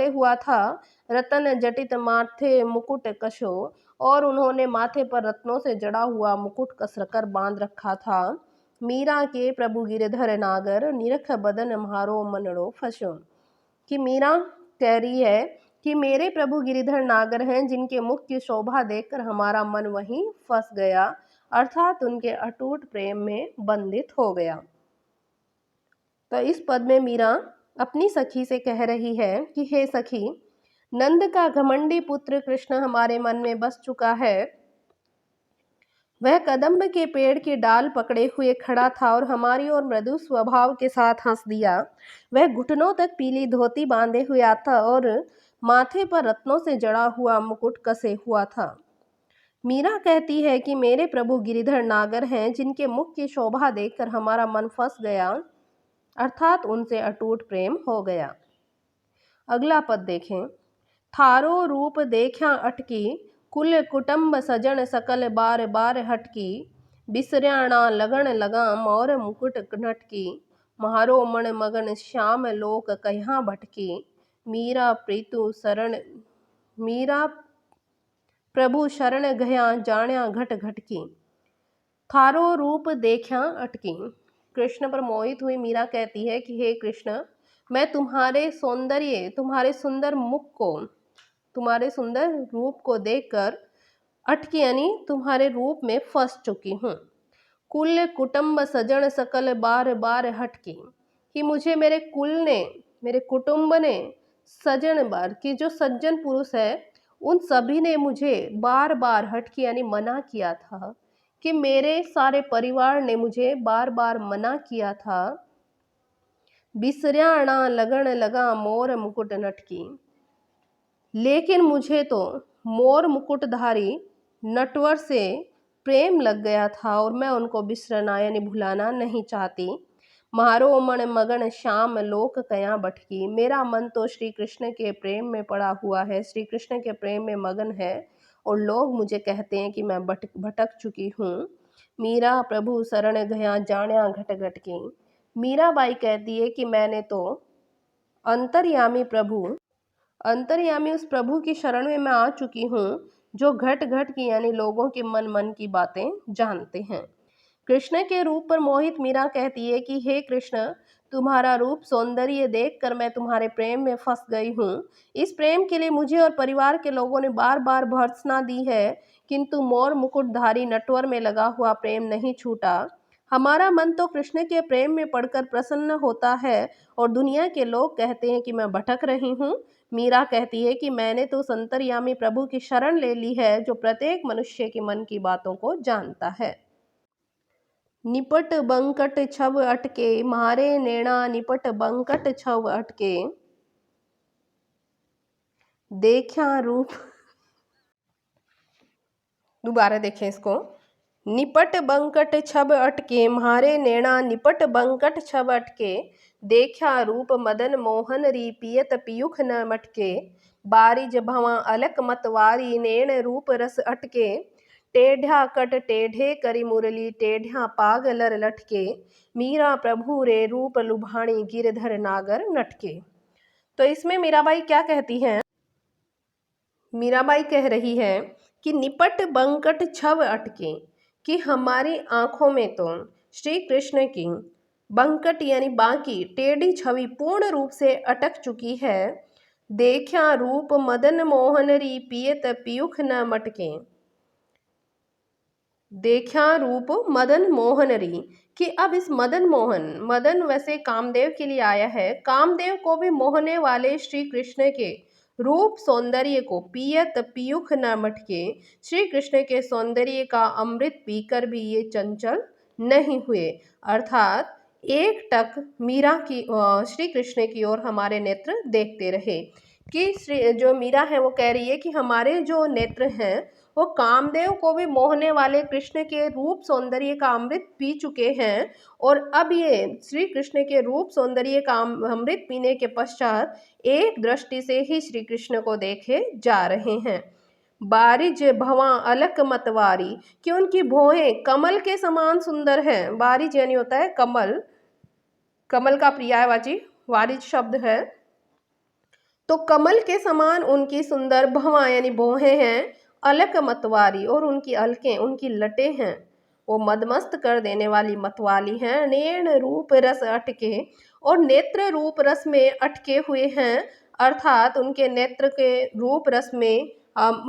हुआ था। रतन जटित माथे मुकुट कशो, और उन्होंने माथे पर रत्नों से जड़ा हुआ मुकुट कसकर बांध रखा था। मीरा के प्रभु गिरधर नागर, निरख बदन म्हारो मनड़ो फसो, कि मीरा कह रही है कि मेरे प्रभु गिरिधर नागर हैं, जिनके मुख की शोभा देखकर हमारा मन वहीं फंस गया, अर्थात उनके अटूट प्रेम में बंधित हो गया। तो इस पद में मीरा अपनी सखी से कह रही है कि हे सखी, नंद का घमंडी पुत्र कृष्ण हमारे मन में बस चुका है। वह कदम्ब के पेड़ की डाल पकड़े हुए खड़ा था और हमारी और मृदु स्वभाव के साथ हंस दिया। वह घुटनों तक पीली धोती बांधे हुआ था और माथे पर रत्नों से जड़ा हुआ मुकुट कसे हुआ था। मीरा कहती है कि मेरे प्रभु गिरिधर नागर हैं, जिनके मुख की शोभा देखकर हमारा मन फंस गया, अर्थात उनसे अटूट प्रेम हो गया। अगला पद देखें। थारो रूप देखा अटकी, कुल कुटुंब सजन सकल बार बार हटकी। बिसर्याणा लगन लगाम और मुकुट नटकी, म्हारो मन मगन श्याम लोक कहाँ भटकी। मीरा प्रीतु शरण, मीरा प्रभु शरण गया जाण्या घट घटकी। थारो रूप देखा अटकी, कृष्ण पर मोहित हुई मीरा कहती है कि हे कृष्ण, मैं तुम्हारे सौंदर्य, तुम्हारे सुंदर मुख को, तुम्हारे सुंदर रूप को देखकर अटकी यानी तुम्हारे रूप में फंस चुकी हूँ। कुल कुटुंब सजन सकल बार बार हटकी, कि मुझे मेरे कुल ने, मेरे कुटुंब ने, सजन बार कि जो सज्जन पुरुष है, उन सभी ने मुझे बार बार हटकी यानी मना किया था, कि मेरे सारे परिवार ने मुझे बार बार मना किया था। बिसर्याणा लगन लगा मोर मुकुट नटकी, लेकिन मुझे तो मोर मुकुटधारी नटवर से प्रेम लग गया था और मैं उनको बिसरना यानी भुलाना नहीं चाहती। म्हारो मन मगन श्याम लोक कया भटकी, मेरा मन तो श्री कृष्ण के प्रेम में पड़ा हुआ है, श्री कृष्ण के प्रेम में मगन है और लोग मुझे कहते हैं कि मैं भटक चुकी हूँ। मीरा प्रभु शरण गया जाण्या घट घट के। मीराबाई कहती है कि मैंने तो अंतर्यामी प्रभु अंतर्यामी उस प्रभु की शरण में मैं आ चुकी हूँ जो घट घट की यानी लोगों के मन मन की बातें जानते हैं। कृष्ण के रूप पर मोहित मीरा कहती है कि हे कृष्ण, तुम्हारा रूप सौंदर्य देखकर मैं तुम्हारे प्रेम में फंस गई हूँ। इस प्रेम के लिए मुझे और परिवार के लोगों ने बार बार भर्त्सना दी है, किंतु मोर मुकुटधारी नटवर में लगा हुआ प्रेम नहीं छूटा। हमारा मन तो कृष्ण के प्रेम में पड़कर प्रसन्न होता है और दुनिया के लोग कहते हैं कि मैं भटक रही हूँ। मीरा कहती है कि मैंने तो संतर्यामी प्रभु की शरण ले ली है जो प्रत्येक मनुष्य के मन की बातों को जानता है। निपट बंकट छव अटके मारे नैना निपट बंकट छव अटके देखा रूप। दोबारा देखें इसको। निपट बंकट छब अटके मारे नैना निपट बंकट छब अटके देखा रूप मदन मोहन री पियत पियुख न मटके बारिज भवा अलक मतवारी नैण रूप रस अटके टेढ़ा कट टेढ़े करी मुरली टेढ़ा पाग लर लटके मीरा प्रभु रे रूप लुभाणी गिरधर नागर नटके। तो इसमें मीराबाई क्या कहती हैं? मीराबाई कह रही है कि निपट बंकट छव अटके, कि हमारी आंखों में तो श्री कृष्ण की बंकट यानी बाकी टेढ़ी छवि पूर्ण रूप से अटक चुकी है। देखा रूप मदन मोहन री पियत पियुख न मटके। देखा रूप मदन मोहन री, कि अब इस मदन वैसे कामदेव के लिए आया है, कामदेव को भी मोहने वाले श्री कृष्ण के रूप सौंदर्य को पियत पियुख न मटके, श्री कृष्ण के सौंदर्य का अमृत पीकर भी ये चंचल नहीं हुए। अर्थात एक टक मीरा की श्री कृष्ण की ओर हमारे नेत्र देखते रहे। कि जो मीरा है वो कह रही है कि हमारे जो नेत्र हैं वो कामदेव को भी मोहने वाले कृष्ण के रूप सौंदर्य का अमृत पी चुके हैं, और अब ये श्री कृष्ण के रूप सौंदर्य का अमृत पीने के पश्चात एक दृष्टि से ही श्री कृष्ण को देखे जा रहे हैं। बारिज भवा अलक मतवारी, कि उनकी भौहें कमल के समान सुंदर हैं। बारिज यानी होता है कमल, कमल का पर्यायवाची वारिज शब्द है। तो कमल के समान उनकी सुंदर भवा यानी भौहें हैं, अलक मतवारी और उनकी अलकें उनकी लटें हैं वो मदमस्त कर देने वाली मतवाली हैं। नैण रूप रस अटके, और नेत्र रूप रस में अटके हुए हैं, अर्थात उनके नेत्र के रूप रस में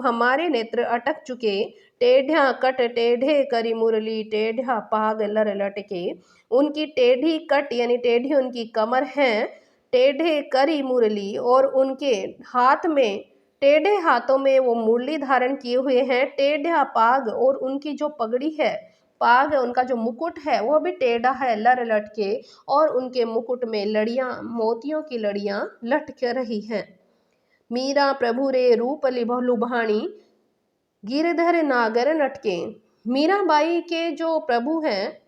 हमारे नेत्र अटक चुके। टेढ़ा कट टेढ़े करी मुरली टेढ़ा पाग लर लटके, उनकी टेढ़ी कट यानी टेढ़ी उनकी कमर है, टेढ़े करी मुरली और उनके हाथ में टेढ़े हाथों में वो मुरली धारण किए हुए हैं। टेढ़ा पाग, और उनकी जो पगड़ी है पाग है उनका जो मुकुट है वो भी टेढ़ा है लर लटके, और उनके मुकुट में लड़ियां मोतियों की लड़ियां लटक रही हैं। मीरा प्रभु रे रूप लुभाणी गिरधर नागर नटके। मीराबाई के जो प्रभु हैं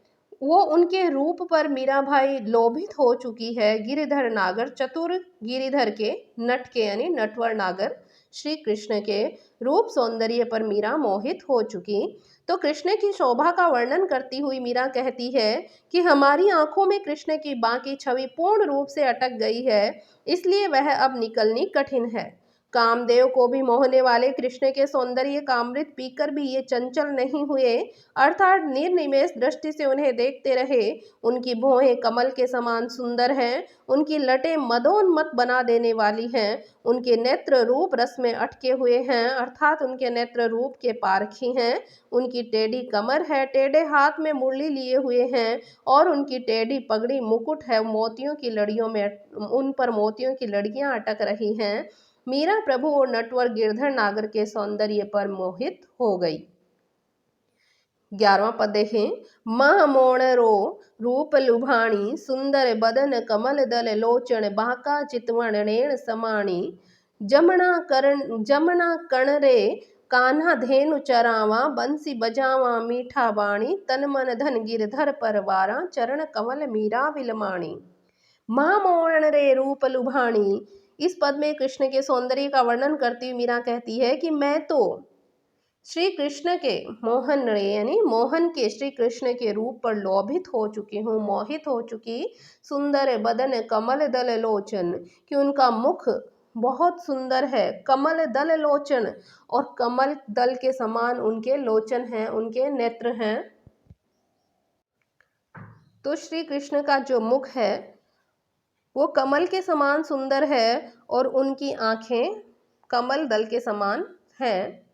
वो उनके रूप पर मीराबाई लोभित हो चुकी है। गिरधर नागर चतुर गिरिधर के नटके यानी नटवर नागर श्री कृष्ण के रूप सौंदर्य पर मीरा मोहित हो चुकी। तो कृष्ण की शोभा का वर्णन करती हुई मीरा कहती है कि हमारी आंखों में कृष्ण की बाकी छवि पूर्ण रूप से अटक गई है, इसलिए वह अब निकलनी कठिन है। कामदेव को भी मोहने वाले कृष्ण के सौंदर्य का अमृत पीकर भी ये चंचल नहीं हुए, अर्थात निर्निमेष दृष्टि से उन्हें देखते रहे। उनकी भौहें कमल के समान सुंदर हैं, उनकी लटें मदोन्मत्त बना देने वाली हैं, उनके नेत्र रूप रस में अटके हुए हैं, अर्थात उनके नेत्र रूप के पारखी हैं। उनकी टेढ़ी कमर है, टेढ़े हाथ में मुरली लिए हुए हैं, और उनकी टेढ़ी पगड़ी मुकुट है, मोतियों की लड़ियों में उन पर मोतियों की लड़ियां अटक रही हैं। मीरा प्रभु और नटवर गिरधर नागर के सौंदर्य पर मोहित हो गई। 11वां पद देखें। महामोण रो रूप लुभाणी सुंदर बदन कमल दल लोचन बांका चितवण नैण समाणी जमना कण रे कान्हा धेनु चरावा बंसी बजावा मीठा बाणी तन मन धन गिरधर परवारा चरण कमल मीरा विलमाणी। महामोहन रे रूप लुभाणी, इस पद में कृष्ण के सौंदर्य का वर्णन करती हुई मीरा कहती है कि मैं तो श्री कृष्ण के मोहन रे यानी मोहन के श्री कृष्ण के रूप पर लोभित हो चुकी हूँ, मोहित हो चुकी। सुंदर बदन कमल दल लोचन, कि उनका मुख बहुत सुंदर है, कमल दल लोचन, और कमल दल के समान उनके लोचन हैं, उनके नेत्र हैं। तो श्री कृष्ण का जो मुख है वो कमल के समान सुंदर है और उनकी आंखें कमल दल के समान हैं।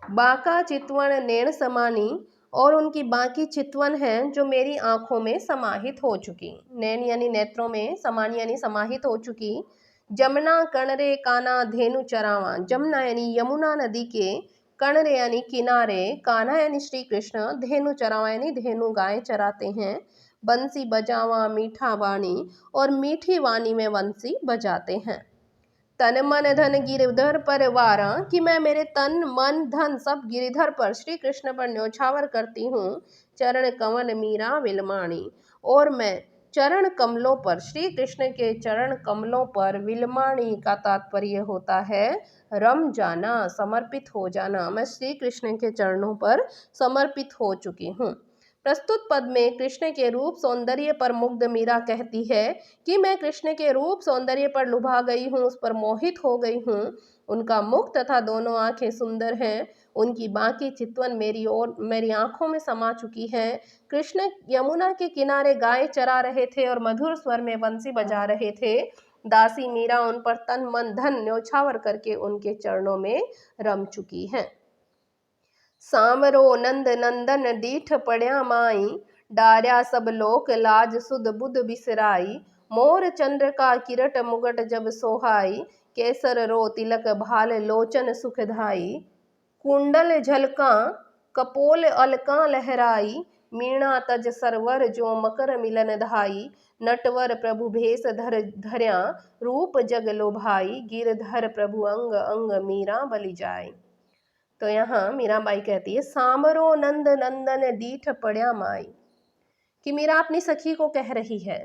बाका चितवन नैण समानी, और उनकी बाकी चितवन हैं जो मेरी आंखों में समाहित हो चुकी, नैन यानी नेत्रों में, समानी यानी समाहित हो चुकी। जमुना कणरे काना धेनु चरावा, जमुना यानी यमुना नदी के, कणरे यानी किनारे, कान्हा यानी श्री कृष्ण, धेनु चरावा यानी धेनु गाय चराते हैं। बंसी बजावा मीठा वाणी, और मीठी वाणी में बंसी बजाते हैं। तन मन धन गिरधर पर वारा, कि मैं मेरे तन मन धन सब गिरधर पर श्री कृष्ण पर न्योछावर करती हूँ। चरण कमल मीरा विलमाणी, और मैं चरण कमलों पर, श्री कृष्ण के चरण कमलों पर, विलमाणी का तात्पर्य होता है रम जाना, समर्पित हो जाना। मैं श्री कृष्ण के चरणों पर समर्पित हो चुकी हूँ। प्रस्तुत पद में कृष्ण के रूप सौंदर्य पर मुग्ध मीरा कहती है कि मैं कृष्ण के रूप सौंदर्य पर लुभा गई हूँ, उस पर मोहित हो गई हूँ। उनका मुख तथा दोनों आंखें सुंदर हैं, उनकी बाकी चितवन मेरी आंखों में समा चुकी है। कृष्ण यमुना के किनारे गाय चरा रहे थे और मधुर स्वर में बंसी बजा रहे थे। दासी मीरा उन पर तन मन धन न्योछावर करके उनके चरणों में रम चुकी है। सांवरो नंद नंदन डीठ पड़या माई, डार्या सब लोक लाज सुध बुध बिसराई। मोर चंद्र का किरट मुगट जब सोहाई, केसर रो तिलक भाल लोचन सुखधाई। कुंडल झलका कपोल अलका लहराई, मीणा तज सरवर जो मकर मिलन धाई। नटवर प्रभु भेष धर धर्या, रूप जग लोभाई। गिरधर प्रभु अंग अंग मीरा बलि जाय। तो यहाँ मीराबाई कहती है सांवरो नंद नंदन डीठ पड़या माई, कि मीरा अपनी सखी को कह रही है।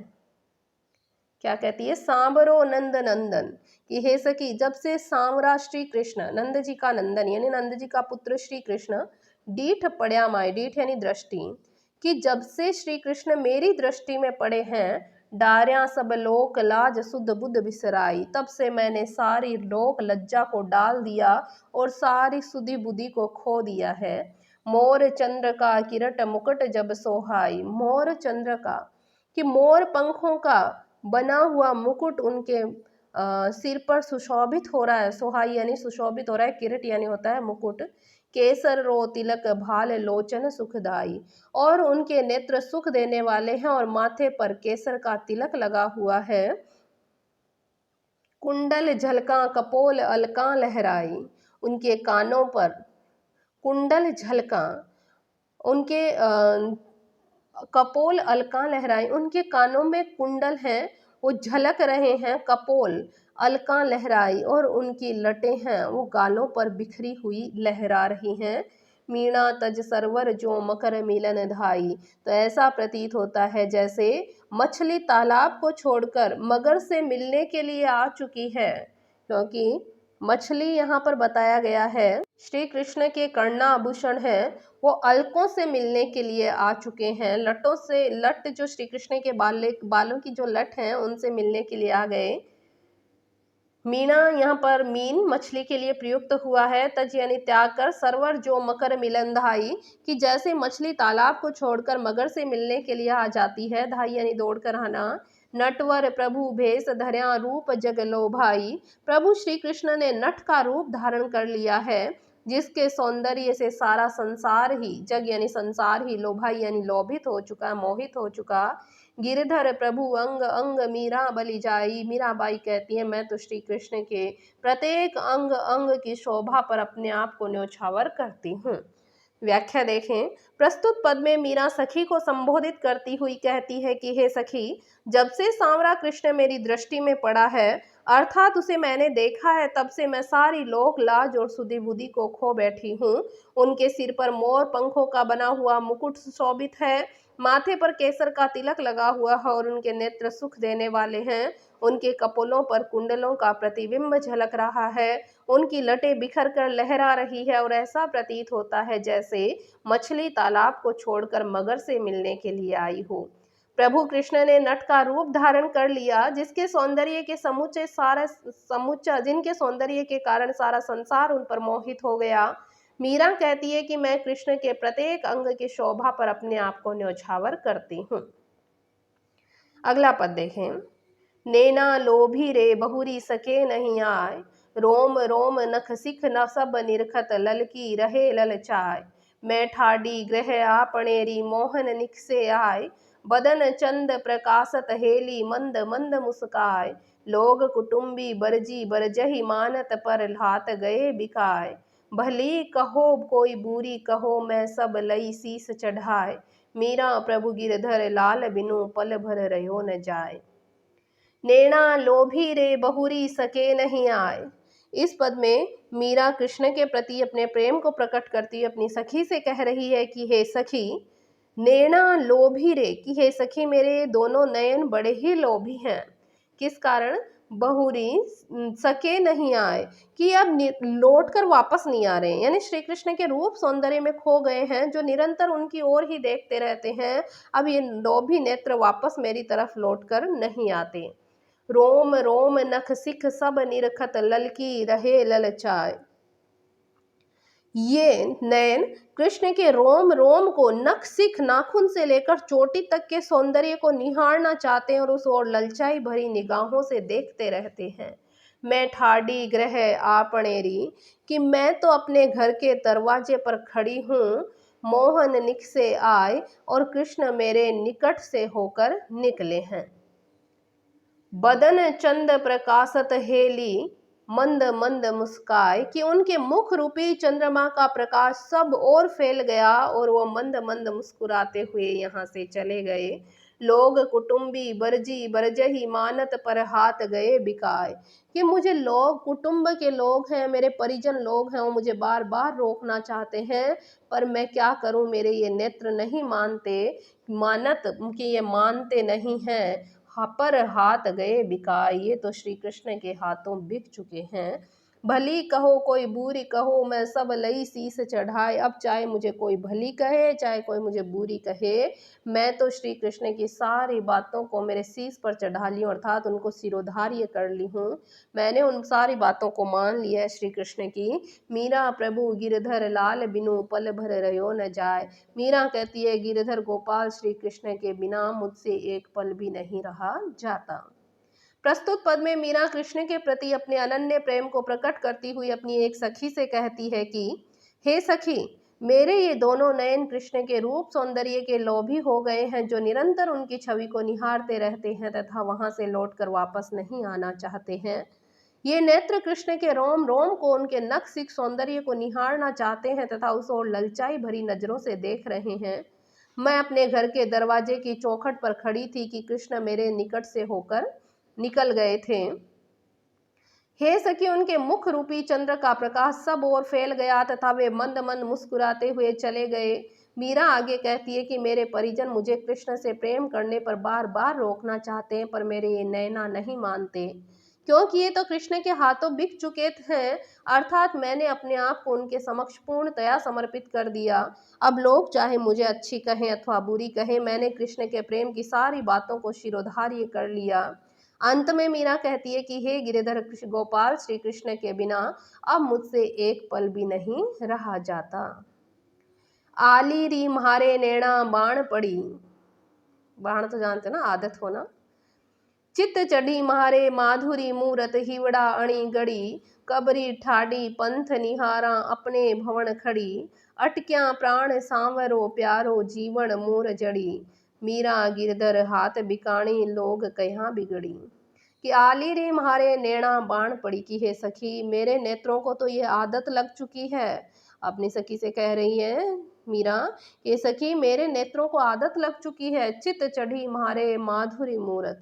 क्या कहती है? सांवरो नंद नंदन, कि हे सखी, जब से सांवरा श्री कृष्ण, नंद जी का नंदन यानी नंद जी का पुत्र श्री कृष्ण, डीठ पड़या माई, डीठ यानी दृष्टि, कि जब से श्री कृष्ण मेरी दृष्टि में पड़े हैं, डार्या सब लोक लाज सुध बुध बिसराई, तब से मैंने सारी लोक लज्जा को डाल दिया और सारी सुधि बुद्धि को खो दिया है। मोर चंद्र का किरट मुकुट जब सोहाई, मोर चंद्र का, कि मोर पंखों का बना हुआ मुकुट उनके सिर पर सुशोभित हो रहा है। सोहाई यानी सुशोभित हो रहा है, किरट यानी होता है मुकुट। केसर रो तिलक भाल लोचन सुखदाई, और उनके नेत्र सुख देने वाले हैं और माथे पर केसर का तिलक लगा हुआ है। कुंडल झलका कपोल अलका लहराई, उनके कानों पर कुंडल झलका, उनके कपोल अलका लहराई, उनके कानों में कुंडल हैं, वो झलक रहे हैं। कपोल अलका लहराई, और उनकी लटें हैं वो गालों पर बिखरी हुई लहरा रही हैं। मीणा तज सरवर जो मकर मिलन धाई, तो ऐसा प्रतीत होता है जैसे मछली तालाब को छोड़कर मगर से मिलने के लिए आ चुकी है, क्योंकि मछली यहाँ पर बताया गया है श्री कृष्ण के कर्णाभूषण है, वो अलकों से मिलने के लिए आ चुके हैं। लटों से, लट जो श्री कृष्ण के बालों की जो लट हैं उनसे मिलने के लिए आ गए। मीना यहाँ पर मीन मछली के लिए प्रयुक्त हुआ है। तज यानी त्याग कर, सरवर जो मकर मिलन धाई, कि जैसे मछली तालाब को छोड़कर मगर से मिलने के लिए आ जाती है। धाई यानी दौड़ कर आना। नटवर प्रभु भेष धर्या रूप जग लोभाई, प्रभु श्री कृष्ण ने नट का रूप धारण कर लिया है, जिसके सौंदर्य से सारा संसार ही, जग यानी संसार ही, लोभाई यानी लोभित हो चुका, मोहित हो चुका। गिरधर प्रभु अंग अंग मीरा बलि जाई, मीराबाई कहती है मैं तो श्री कृष्ण के प्रत्येक अंग अंग की शोभा पर अपने आप को न्योछावर करती हूँ। व्याख्या देखें। प्रस्तुत पद में मीरा सखी को संबोधित करती हुई कहती है कि हे सखी, जब से सांवरा कृष्ण मेरी दृष्टि में पड़ा है, अर्थात उसे मैंने देखा है, तब से मैं सारी लोक लाज और सुधि बुद्धि को खो बैठी हूँ। उनके सिर पर मोर पंखों का बना हुआ मुकुट सुशोभित है, माथे पर केसर का तिलक लगा हुआ है और उनके नेत्र सुख देने वाले हैं। उनके कपोलों पर कुंडलों का प्रतिबिंब झलक रहा है। उनकी लटें बिखर कर लहरा रही है और ऐसा प्रतीत होता है जैसे मछली तालाब को छोड़कर मगर से मिलने के लिए आई हो। प्रभु कृष्ण ने नट का रूप धारण कर लिया, जिसके सौंदर्य के जिनके सौंदर्य के कारण सारा संसार उन पर मोहित हो गया। मीरा कहती है कि मैं कृष्ण के प्रत्येक अंग की शोभा पर अपने आप को न्यौछावर करती हूँ। अगला पद देखें। नैना लोभी रे बहुरी सके नहीं आय, रोम रोम नख सिख न सब निरखत ललकी रहे ललचाय। मैं ठाडी ग्रह आपणेरी मोहन निकसे आय, बदन चंद प्रकाशत हेली मंद मंद मुस्काय। लोग कुटुंबी बरजी बरजही मानत पर लात गए बिकाय। भली कहो कोई बुरी कहो मैं सब लई शीस चढ़ाए। मीरा प्रभु गिरधर लाल बिनु पल भर रहो न जाए। नैना लोभी रे बहुरी सके नहीं आए। इस पद में मीरा कृष्ण के प्रति अपने प्रेम को प्रकट करती हुई अपनी सखी से कह रही है कि हे सखी, नैना लोभी रे, कि हे सखी मेरे दोनों नयन बड़े ही लोभी हैं। किस कारण? बहुरी सके नहीं आए, कि अब लौट कर वापस नहीं आ रहे हैं, यानी श्री कृष्ण के रूप सौंदर्य में खो गए हैं, जो निरंतर उनकी ओर ही देखते रहते हैं। अब ये लोभी नेत्र वापस मेरी तरफ लौट कर नहीं आते। रोम रोम नख सिख सब निरखत ललकी रहे ललचाए। ये नयन कृष्ण के रोम रोम को, नख सिख नाखून से लेकर चोटी तक के सौंदर्य को निहारना चाहते हैं और उस ओर ललचाई भरी निगाहों से देखते रहते हैं। मैं ठाडी ग्रह आपणेरी, कि मैं तो अपने घर के दरवाजे पर खड़ी हूँ। मोहन निक से आए, और कृष्ण मेरे निकट से होकर निकले हैं। बदन चंद प्रकाशत हेली मंद मंद मुस्काए, कि उनके मुख रूपी चंद्रमा का प्रकाश सब और फैल गया और वो मंद मंद मुस्कुराते हुए यहाँ से चले गए। लोग कुटुंबी बरजी बरजही मानत पर हाथ गए बिकाए, कि मुझे लोग, कुटुंब के लोग हैं, मेरे परिजन लोग हैं, वो मुझे बार बार रोकना चाहते हैं, पर मैं क्या करूं, मेरे ये नेत्र नहीं मानते, मानत कि ये मानते नहीं हैं। पर हाथ गए बिकाए, ये तो श्री कृष्ण के हाथों बिक चुके हैं। भली कहो कोई बुरी कहो मैं सब लई शीस चढ़ाए। अब चाहे मुझे कोई भली कहे, चाहे कोई मुझे बुरी कहे, मैं तो श्री कृष्ण की सारी बातों को मेरे शीस पर चढ़ा ली हूँ, अर्थात उनको सिरोधार्य कर ली हूँ। मैंने उन सारी बातों को मान लिया है श्री कृष्ण की। मीरा प्रभु गिरधर लाल बिनु पल भर रहो न जाए। मीरा कहती है, गिरधर गोपाल श्री कृष्ण के बिना मुझसे एक पल भी नहीं रहा जाता। प्रस्तुत पद में मीरा कृष्ण के प्रति अपने अनन्य प्रेम को प्रकट करती हुई अपनी एक सखी से कहती है कि हे सखी, मेरे ये दोनों नयन कृष्ण के रूप सौंदर्य के लोभी हो गए हैं, जो निरंतर उनकी छवि को निहारते रहते हैं तथा वहां से लौटकर वापस नहीं आना चाहते हैं। ये नेत्र कृष्ण के रोम रोम को, उनके नख सिख सौंदर्य को निहारना चाहते हैं तथा उस ओर ललचाई भरी नजरों से देख रहे हैं। मैं अपने घर के दरवाजे की चौखट पर खड़ी थी कि कृष्ण मेरे निकट से होकर निकल गए थे। हे सखी, उनके मुख रूपी चंद्र का प्रकाश सब ओर फैल गया तथा वे मंद मंद मुस्कुराते हुए चले गए। मीरा आगे कहती है कि मेरे परिजन मुझे कृष्ण से प्रेम करने पर बार बार रोकना चाहते हैं, पर मेरे ये नैना नहीं मानते, क्योंकि ये तो कृष्ण के हाथों बिक चुके हैं, अर्थात मैंने अपने आप को उनके समक्ष पूर्णतया समर्पित कर दिया। अब लोग चाहे मुझे अच्छी कहें अथवा बुरी कहें, मैंने कृष्ण के प्रेम की सारी बातों को शिरोधार्य कर लिया। अंत में मीरा कहती है कि हे गिरिधर गोपाल श्री कृष्ण के बिना अब मुझसे एक पल भी नहीं रहा जाता। आली री म्हारे नैना बाण पड़ी, बाण तो जानते ना, आदत होना। चित्त चढ़ी म्हारे माधुरी मूरत हिवड़ा अणी गड़ी, कबरी ठाडी पंथ निहारा अपने भवन खड़ी। अटक्या प्राण सांवरो प्यारो जीवन मूर जड़ी, मीरा गिरधर हाथ बिकाणी लोग कहाँ बिगड़ी। कि आली रे म्हारे नैना बाण पड़ी, की हे सखी, मेरे नेत्रों को तो ये आदत लग चुकी है। अपनी सखी से कह रही है मीरा, ये सखी मेरे नेत्रों को आदत लग चुकी है। चित चढ़ी म्हारे माधुरी मूरत,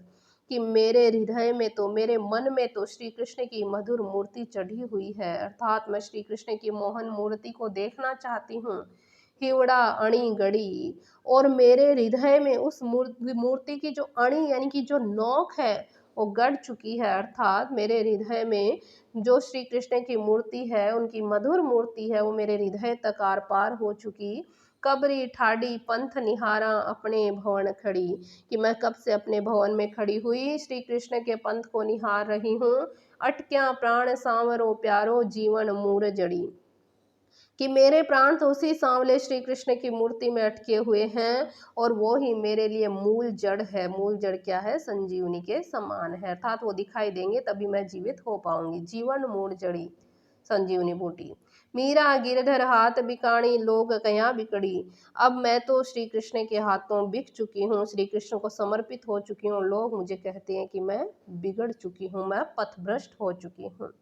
कि मेरे हृदय में तो, मेरे मन में तो श्री कृष्ण की मधुर मूर्ति चढ़ी हुई है, अर्थात मैं श्री कृष्ण की मोहन मूर्ति को देखना चाहती हूँ। हिवड़ा अणी गड़ी। और मेरे हृदय में उस मूर्ति की जो अणी यानी कि जो नोक है वो गड़ चुकी है, अर्थात मेरे हृदय में जो श्री कृष्ण की मूर्ति है, उनकी मधुर मूर्ति है, वो मेरे हृदय तक आर पार हो चुकी। कबरी ठाडी पंथ निहारा अपने भवन खड़ी, कि मैं कब से अपने भवन में खड़ी हुई श्री कृष्ण के पंथ को निहार रही हूँ। अटक्या प्राण सांवरो प्यारो जीवन मूर जड़ी, कि मेरे प्राण तो उसी सांवले श्री कृष्ण की मूर्ति में अटके हुए हैं और वो ही मेरे लिए मूल जड़ है। मूल जड़ क्या है? संजीवनी के समान है, अर्थात वो दिखाई देंगे तभी मैं जीवित हो पाऊंगी। जीवन मूल जड़ी संजीवनी बूटी। मीरा गिरधर हाथ बिकाणी लोग कया बिकड़ी, अब मैं तो श्री कृष्ण के हाथों बिक चुकी हूँ, श्री कृष्ण को समर्पित हो चुकी हूँ। लोग मुझे कहते हैं कि मैं बिगड़ चुकी हूँ, मैं पथभ्रष्ट हो चुकी हूँ।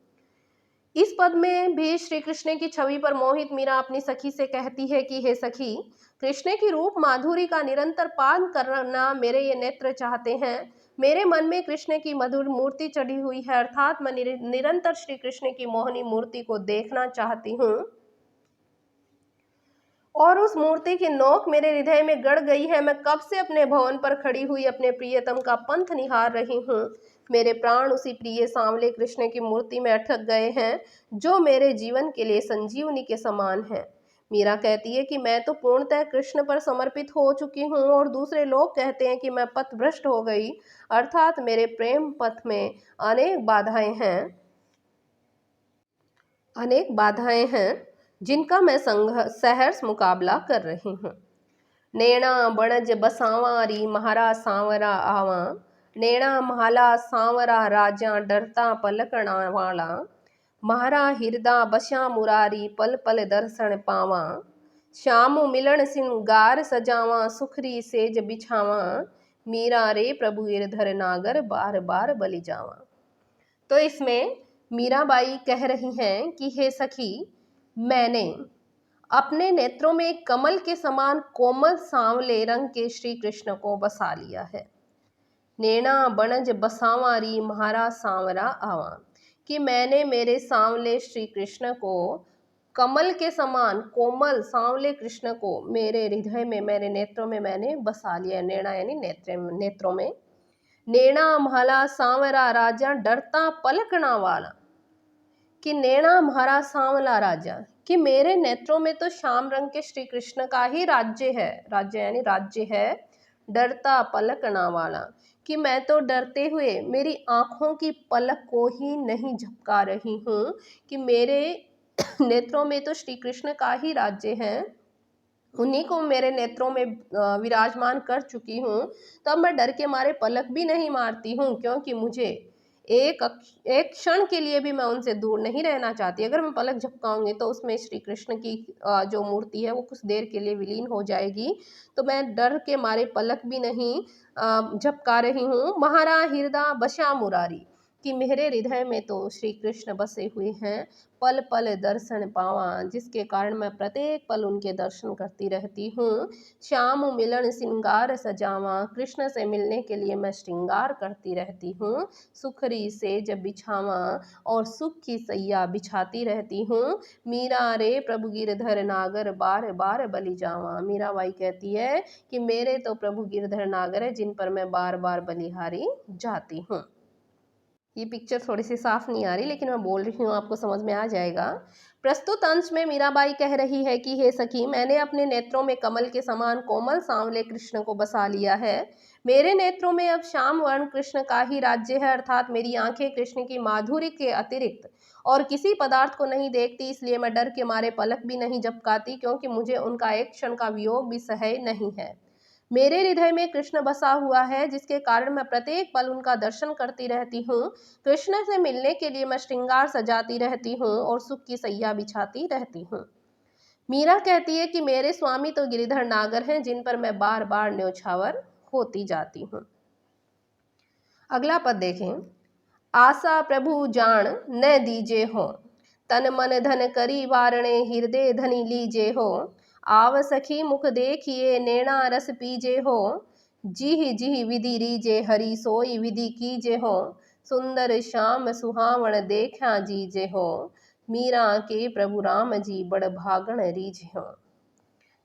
इस पद में भी श्री कृष्ण की छवि पर मोहित मीरा अपनी सखी से कहती है कि हे सखी, कृष्ण की रूप माधुरी का निरंतर पान करना मेरे ये नेत्र चाहते हैं। मेरे मन में कृष्ण की मधुर मूर्ति चढ़ी हुई है, अर्थात मैं निरंतर श्री कृष्ण की मोहनी मूर्ति को देखना चाहती हूँ और उस मूर्ति की नोक मेरे हृदय में गड़ गई है। मैं कब से अपने भवन पर खड़ी हुई अपने प्रियतम का पंथ निहार रही हूँ। मेरे प्राण उसी प्रिय सांवले कृष्ण की मूर्ति में अटक गए हैं जो मेरे जीवन के लिए संजीवनी के समान है। मीरा कहती है कि मैं तो पूर्णतः कृष्ण पर समर्पित हो चुकी हूँ और दूसरे लोग कहते हैं कि मैं पथभ्रष्ट हो गई, अर्थात मेरे प्रेम पथ में अनेक बाधाएं हैं जिनका मैं सहर्ष मुकाबला कर रही हूँ। नैना बणज बसावारी महारा सांवरा आवा, नैना महाला सांवरा राजा डरता पलकना वाला, महारा हिरदा बशा मुरारी पल पल दर्शन पावा, श्याम मिलन सिंगार सजावा सुखरी सेज बिछावा, मीरा रे प्रभु गिरधर नागर बार बार बलि जावा। तो इसमें मीराबाई कह रही हैं कि हे सखी, मैंने अपने नेत्रों में कमल के समान कोमल सांवले रंग के श्री कृष्ण को बसा लिया है। नैना बनज बसावारी महारा सांवरा आवा, कि मैंने मेरे सांवले श्री कृष्ण को, कमल के समान कोमल सांवले कृष्ण को मेरे हृदय में, मेरे नेत्रों में मैंने बसा लिया। नैना यानी नेत्रों में। नैना म्हाला सांवरा राजा डरता पलकना वाला, कि नैना म्हारा सांवला राजा, कि मेरे नेत्रों में तो श्याम रंग के श्री कृष्ण का ही राज्य है, राज्य यानी राज्य है, डरता पलकना वाला, कि मैं तो डरते हुए मेरी आंखों की पलक को ही नहीं झपका रही हूँ, कि मेरे नेत्रों में तो श्री कृष्ण का ही राज्य है, उन्हीं को मेरे नेत्रों में विराजमान कर चुकी हूँ। तब मैं डर के मारे पलक भी नहीं मारती हूँ, क्योंकि मुझे एक क्षण के लिए भी मैं उनसे दूर नहीं रहना चाहती। अगर मैं पलक झपकाऊंगी तो उसमें श्री कृष्ण की जो मूर्ति है वो कुछ देर के लिए विलीन हो जाएगी, तो मैं डर के मारे पलक भी नहीं झपका रही हूँ। महारा हृदय बशा मुरारी, कि मेरे हृदय में तो श्री कृष्ण बसे हुए हैं, पल पल दर्शन पावा, जिसके कारण मैं प्रत्येक पल उनके दर्शन करती रहती हूँ। श्याम मिलन श्रृंगार सजावा, कृष्ण से मिलने के लिए मैं श्रृंगार करती रहती हूँ। सुखरी सेज बिछावा, और सुख की सैया बिछाती रहती हूँ। मीरा रे प्रभु गिरधर नागर बार बार बलि जावा, मीराबाई कहती है कि मेरे तो प्रभु गिरधर नागर है जिन पर मैं बार बार बलिहारी जाती हूँ। ये पिक्चर थोड़ी सी साफ नहीं आ रही, लेकिन मैं बोल रही हूँ, आपको समझ में आ जाएगा। प्रस्तुत अंश में मीराबाई कह रही है कि हे सखी, मैंने अपने नेत्रों में कमल के समान कोमल सांवले कृष्ण को बसा लिया है। मेरे नेत्रों में अब श्याम वर्ण कृष्ण का ही राज्य है, अर्थात मेरी आंखें कृष्ण की माधुरी के अतिरिक्त और किसी पदार्थ को नहीं देखती, इसलिए मैं डर के मारे पलक भी नहीं झपकाती, क्योंकि मुझे उनका एक क्षण का वियोग भी सहय नहीं है। मेरे हृदय में कृष्ण बसा हुआ है, जिसके कारण मैं प्रत्येक पल उनका दर्शन करती रहती हूँ। कृष्ण से मिलने के लिए मैं श्रृंगार सजाती रहती हूँ और सुख की सैया बिछाती रहती हूँ। मीरा कहती है कि मेरे स्वामी तो गिरिधर नागर हैं जिन पर मैं बार बार न्योछावर होती जाती हूँ। अगला पद देखें। आशा प्रभु जान न दीजे हो, तन मन धन करी वारणे हृदय धनी लीजे हो, आव सखी मुख देखिए नैना रस पीजे हो, जीह जीह विधि रीजे हरि सोई विधि कीजे हो, सुंदर श्याम सुहावण देखा जीजे हो, मीरा के प्रभु राम जी बड़ भागण रीजे हो।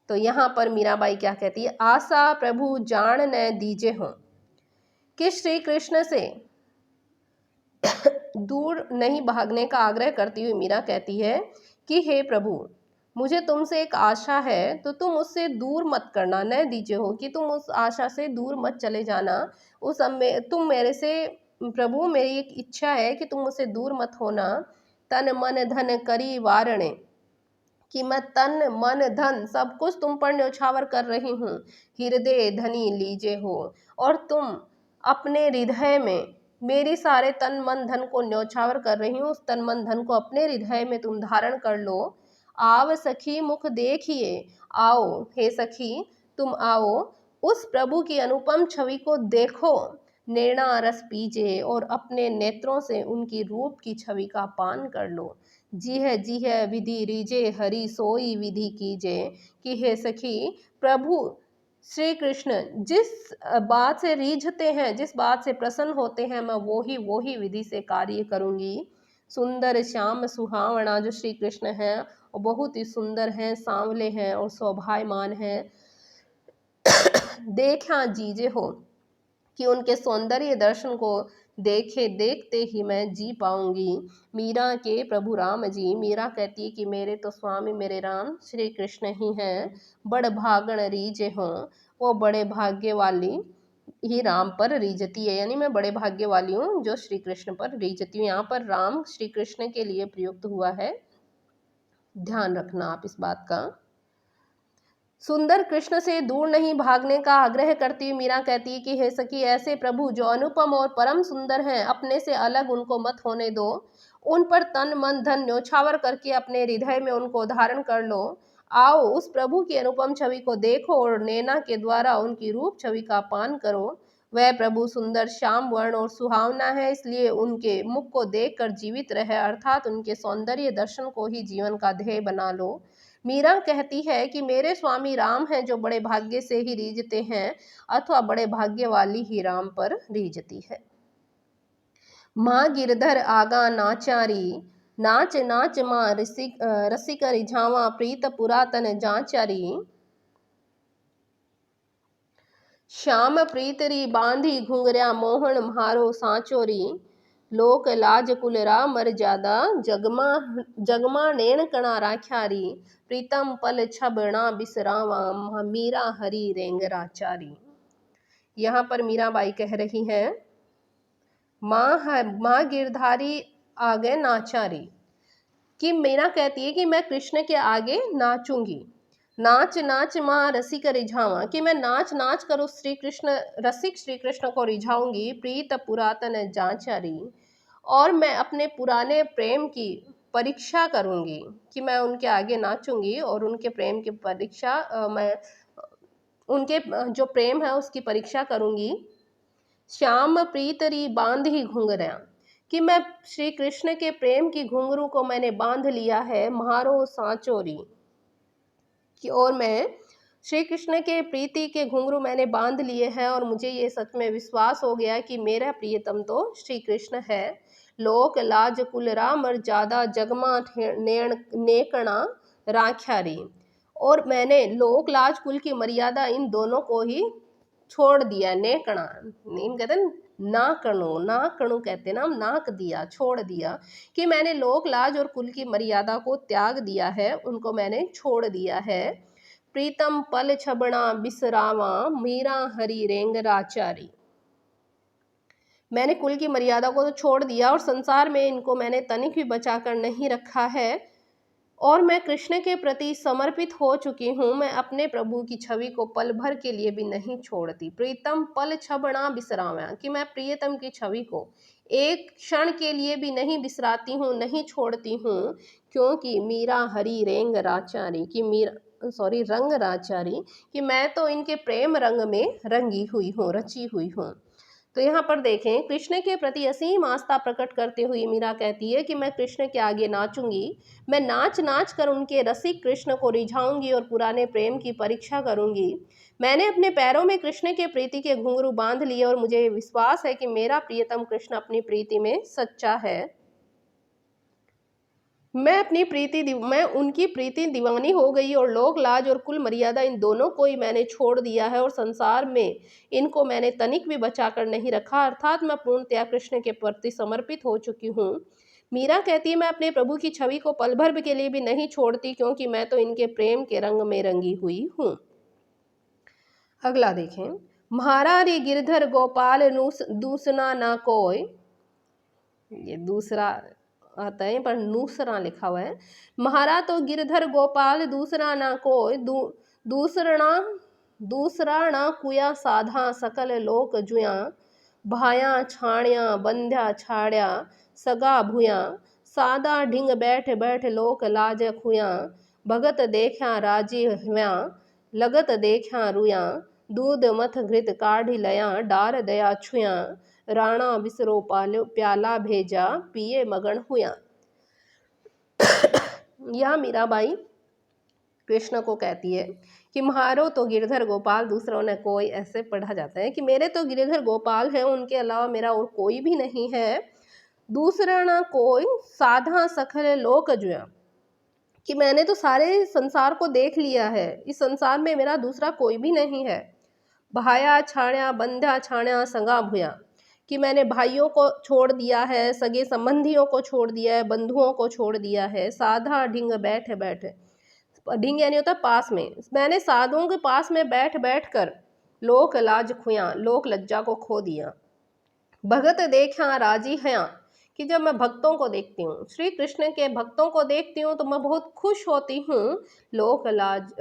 तो यहाँ पर मीराबाई क्या कहती है, आशा प्रभु जान न दीजे हो, कि श्री कृष्ण से दूर नहीं भागने का आग्रह करती हुई मीरा कहती है कि हे प्रभु, मुझे तुमसे एक आशा है, तो तुम उससे दूर मत करना, न दीजिए हो, कि तुम उस आशा से दूर मत चले जाना। तुम मेरे से, प्रभु मेरी एक इच्छा है कि तुम मुझसे दूर मत होना। तन मन धन करी वारणे, कि मैं तन मन धन सब कुछ तुम पर न्यौछावर कर रही हूँ। हृदय धनी लीजे हो, और तुम अपने हृदय में मेरी सारे तन मन धन को न्यौछावर कर रही हूँ, उस तन मन धन को अपने हृदय में तुम धारण कर लो। आव सखी मुख देखिए, आओ हे सखी तुम आओ, उस प्रभु की अनुपम छवि को देखो। नैना रस पीजे, और अपने नेत्रों से उनकी रूप की छवि का पान कर लो। जी है विधि रीजे हरि सोई विधि कीजे, कि हे सखी प्रभु श्री कृष्ण जिस बात से रीझते हैं, जिस बात से प्रसन्न होते हैं, मैं वो ही विधि से कार्य करूंगी। सुंदर श्याम सुहावना, जो श्री कृष्ण हैं वो बहुत ही सुंदर हैं, सांवले हैं और शोभायमान हैं। देखा जीजे हो, कि उनके सौंदर्य दर्शन को देखते ही मैं जी पाऊंगी। मीरा के प्रभु राम जी, मीरा कहती है कि मेरे तो स्वामी मेरे राम श्री कृष्ण ही हैं। बड़ भागण रीजे हों, वो बड़े भाग्य वाली ही राम पर रीझती है, यानी मैं बड़े भाग्य वाली हूँ जो श्री कृष्ण पर रीझती हूँ। यहाँ पर राम श्री कृष्ण के लिए प्रयुक्त हुआ है, ध्यान रखना आप इस बात का। सुंदर कृष्ण से दूर नहीं भागने का आग्रह करती हुई मीरा कहती है कि हे सखी, ऐसे प्रभु जो अनुपम और परम सुंदर हैं, अपने से अलग उनको मत होने दो। उन पर तन मन धन न्यौछावर करके अपने हृदय में उनको धारण कर लो। आओ उस प्रभु की अनुपम छवि को देखो, और नैना के द्वारा उनकी रूप छवि का पान करो। वह प्रभु सुंदर श्याम वर्ण और सुहावना है, इसलिए उनके मुख को देखकर जीवित रहे, अर्थात उनके सौंदर्य दर्शन को ही जीवन का ध्येय बना लो। मीरा कहती है कि मेरे स्वामी राम हैं जो बड़े भाग्य से ही रीझते हैं, अथवा बड़े भाग्य वाली ही राम पर रीझती है। माँ गिरधर आगा नाचारी, नाच नाच माँ रसिक रिझावा, प्रीत पुरातन जाचारी। श्याम प्रीतरी बांधी घुंगरिया, मोहन म्हारो सांचोरी। लोक लाज कुलरा मर्यादा, जगमा नैन कणा राख्यारी। प्रीतम पल छबना बिसरावा, मीरा हरी रेंगराचारी। यहाँ पर मीराबाई कह रही है, माँ गिरधारी आगे नाचारी, कि मीरा कहती है कि मैं कृष्ण के आगे नाचूंगी। नाच नाच माँ रसिक रिझावा, कि मैं नाच नाच कर उस रसिक श्री कृष्ण को रिझाऊंगी। प्रीत पुरातन जाचारी, और मैं अपने पुराने प्रेम की परीक्षा करूंगी, कि मैं उनके आगे नाचूंगी और उनके प्रेम की परीक्षा मैं उनके जो प्रेम है उसकी परीक्षा करूंगी। श्याम प्रीतरी बांधी घुंघरा, कि मैं श्री कृष्ण के प्रेम की घुंघरू को मैंने बांध लिया है। म्हारो सांचोरी, कि और मैं श्री कृष्ण के प्रीति के घुंघरू मैंने बांध लिए हैं, और मुझे ये सच में विश्वास हो गया कि मेरा प्रियतम तो श्री कृष्ण है। लोक लाज कुलरा मर्यादा, जगमा नेकणा राख्यारी, और मैंने लोक लाज कुल की मर्यादा इन दोनों को ही छोड़ दिया। नेकणा, नीम कहते हैं नाक कणु कहते ना, नाक दिया, छोड़ दिया, कि मैंने लोक लाज और कुल की मर्यादा को त्याग दिया है, उनको मैंने छोड़ दिया है। प्रीतम पल छबना बिसरावा, मीरा हरि रेंगराचारी, मैंने कुल की मर्यादा को तो छोड़ दिया और संसार में इनको मैंने तनिक भी बचाकर नहीं रखा है, और मैं कृष्ण के प्रति समर्पित हो चुकी हूँ। मैं अपने प्रभु की छवि को पल भर के लिए भी नहीं छोड़ती। प्रीतम पल छबना बिसरावा, कि मैं प्रियतम की छवि को एक क्षण के लिए भी नहीं बिसराती हूँ, नहीं छोड़ती हूँ, क्योंकि मीरा हरि रेंग राचारी, कि रंग राचारी, कि मैं तो इनके प्रेम रंग में रंगी हुई हूँ, रची हुई हूँ। तो यहाँ पर देखें, कृष्ण के प्रति असीम आस्था प्रकट करते हुए मीरा कहती है कि मैं कृष्ण के आगे नाचूंगी, मैं नाच नाच कर उनके रसिक कृष्ण को रिझाऊंगी और पुराने प्रेम की परीक्षा करूंगी। मैंने अपने पैरों में कृष्ण के प्रीति के घुंघरू बांध लिए, और मुझे विश्वास है कि मेरा प्रियतम कृष्ण अपनी प्रीति में सच्चा है। मैं उनकी प्रीति दीवानी हो गई और लोक लाज और कुल मर्यादा इन दोनों को ही मैंने छोड़ दिया है और संसार में इनको मैंने तनिक भी बचा कर नहीं रखा, अर्थात मैं पूर्णतया कृष्ण के प्रति समर्पित हो चुकी हूँ। मीरा कहती है, मैं अपने प्रभु की छवि को पल भर के लिए भी नहीं छोड़ती, क्योंकि मैं तो इनके प्रेम के रंग में रंगी हुई हूँ। अगला देखें, म्हारा रे गिरधर गोपाल दूसना ना कोई, ये दूसरा आता है पर दूसरा लिखा हुआ है। म्हारा तो गिरधर गोपाल दूसरा ना कोई, दूसरा ना कुया साधा सकल लोक जुया, भाया छाणिया बंध्या छाड़िया सगा भूया, सादा ढिंग बैठ बैठ लोक लाज खुया, भगत देखा राजी हुआ लगत देखा रुया, दूध मथ घृत काढ़ी लया डार दया छुया, राणा विसरो प्याला भेजा पिए मगन हुआ। यह मीराबाई कृष्ण को कहती है कि म्हारो तो गिरधर गोपाल दूसरों ने कोई, ऐसे पढ़ा जाता है कि मेरे तो गिरधर गोपाल हैं, उनके अलावा मेरा और कोई भी नहीं है। दूसरा ना कोई साधा सखल लोक जुया, कि मैंने तो सारे संसार को देख लिया है, इस संसार में मेरा दूसरा कोई भी नहीं है। भाया छाण्या बंध्या छाण्या संगा भूया, कि मैंने भाइयों को छोड़ दिया है, सगे संबंधियों को छोड़ दिया है, बंधुओं को छोड़ दिया है। साधा ढिंग बैठ बैठ, ढिंग यानी होता है पास में, मैंने साधुओं के पास में बैठ बैठ कर लोक लाज खुया, लोक लज्जा को खो दिया। भगत देखा राजी हया, कि जब मैं भक्तों को देखती हूँ, श्री कृष्ण के भक्तों को देखती हूँ तो मैं बहुत खुश होती हूँ। लोक लाज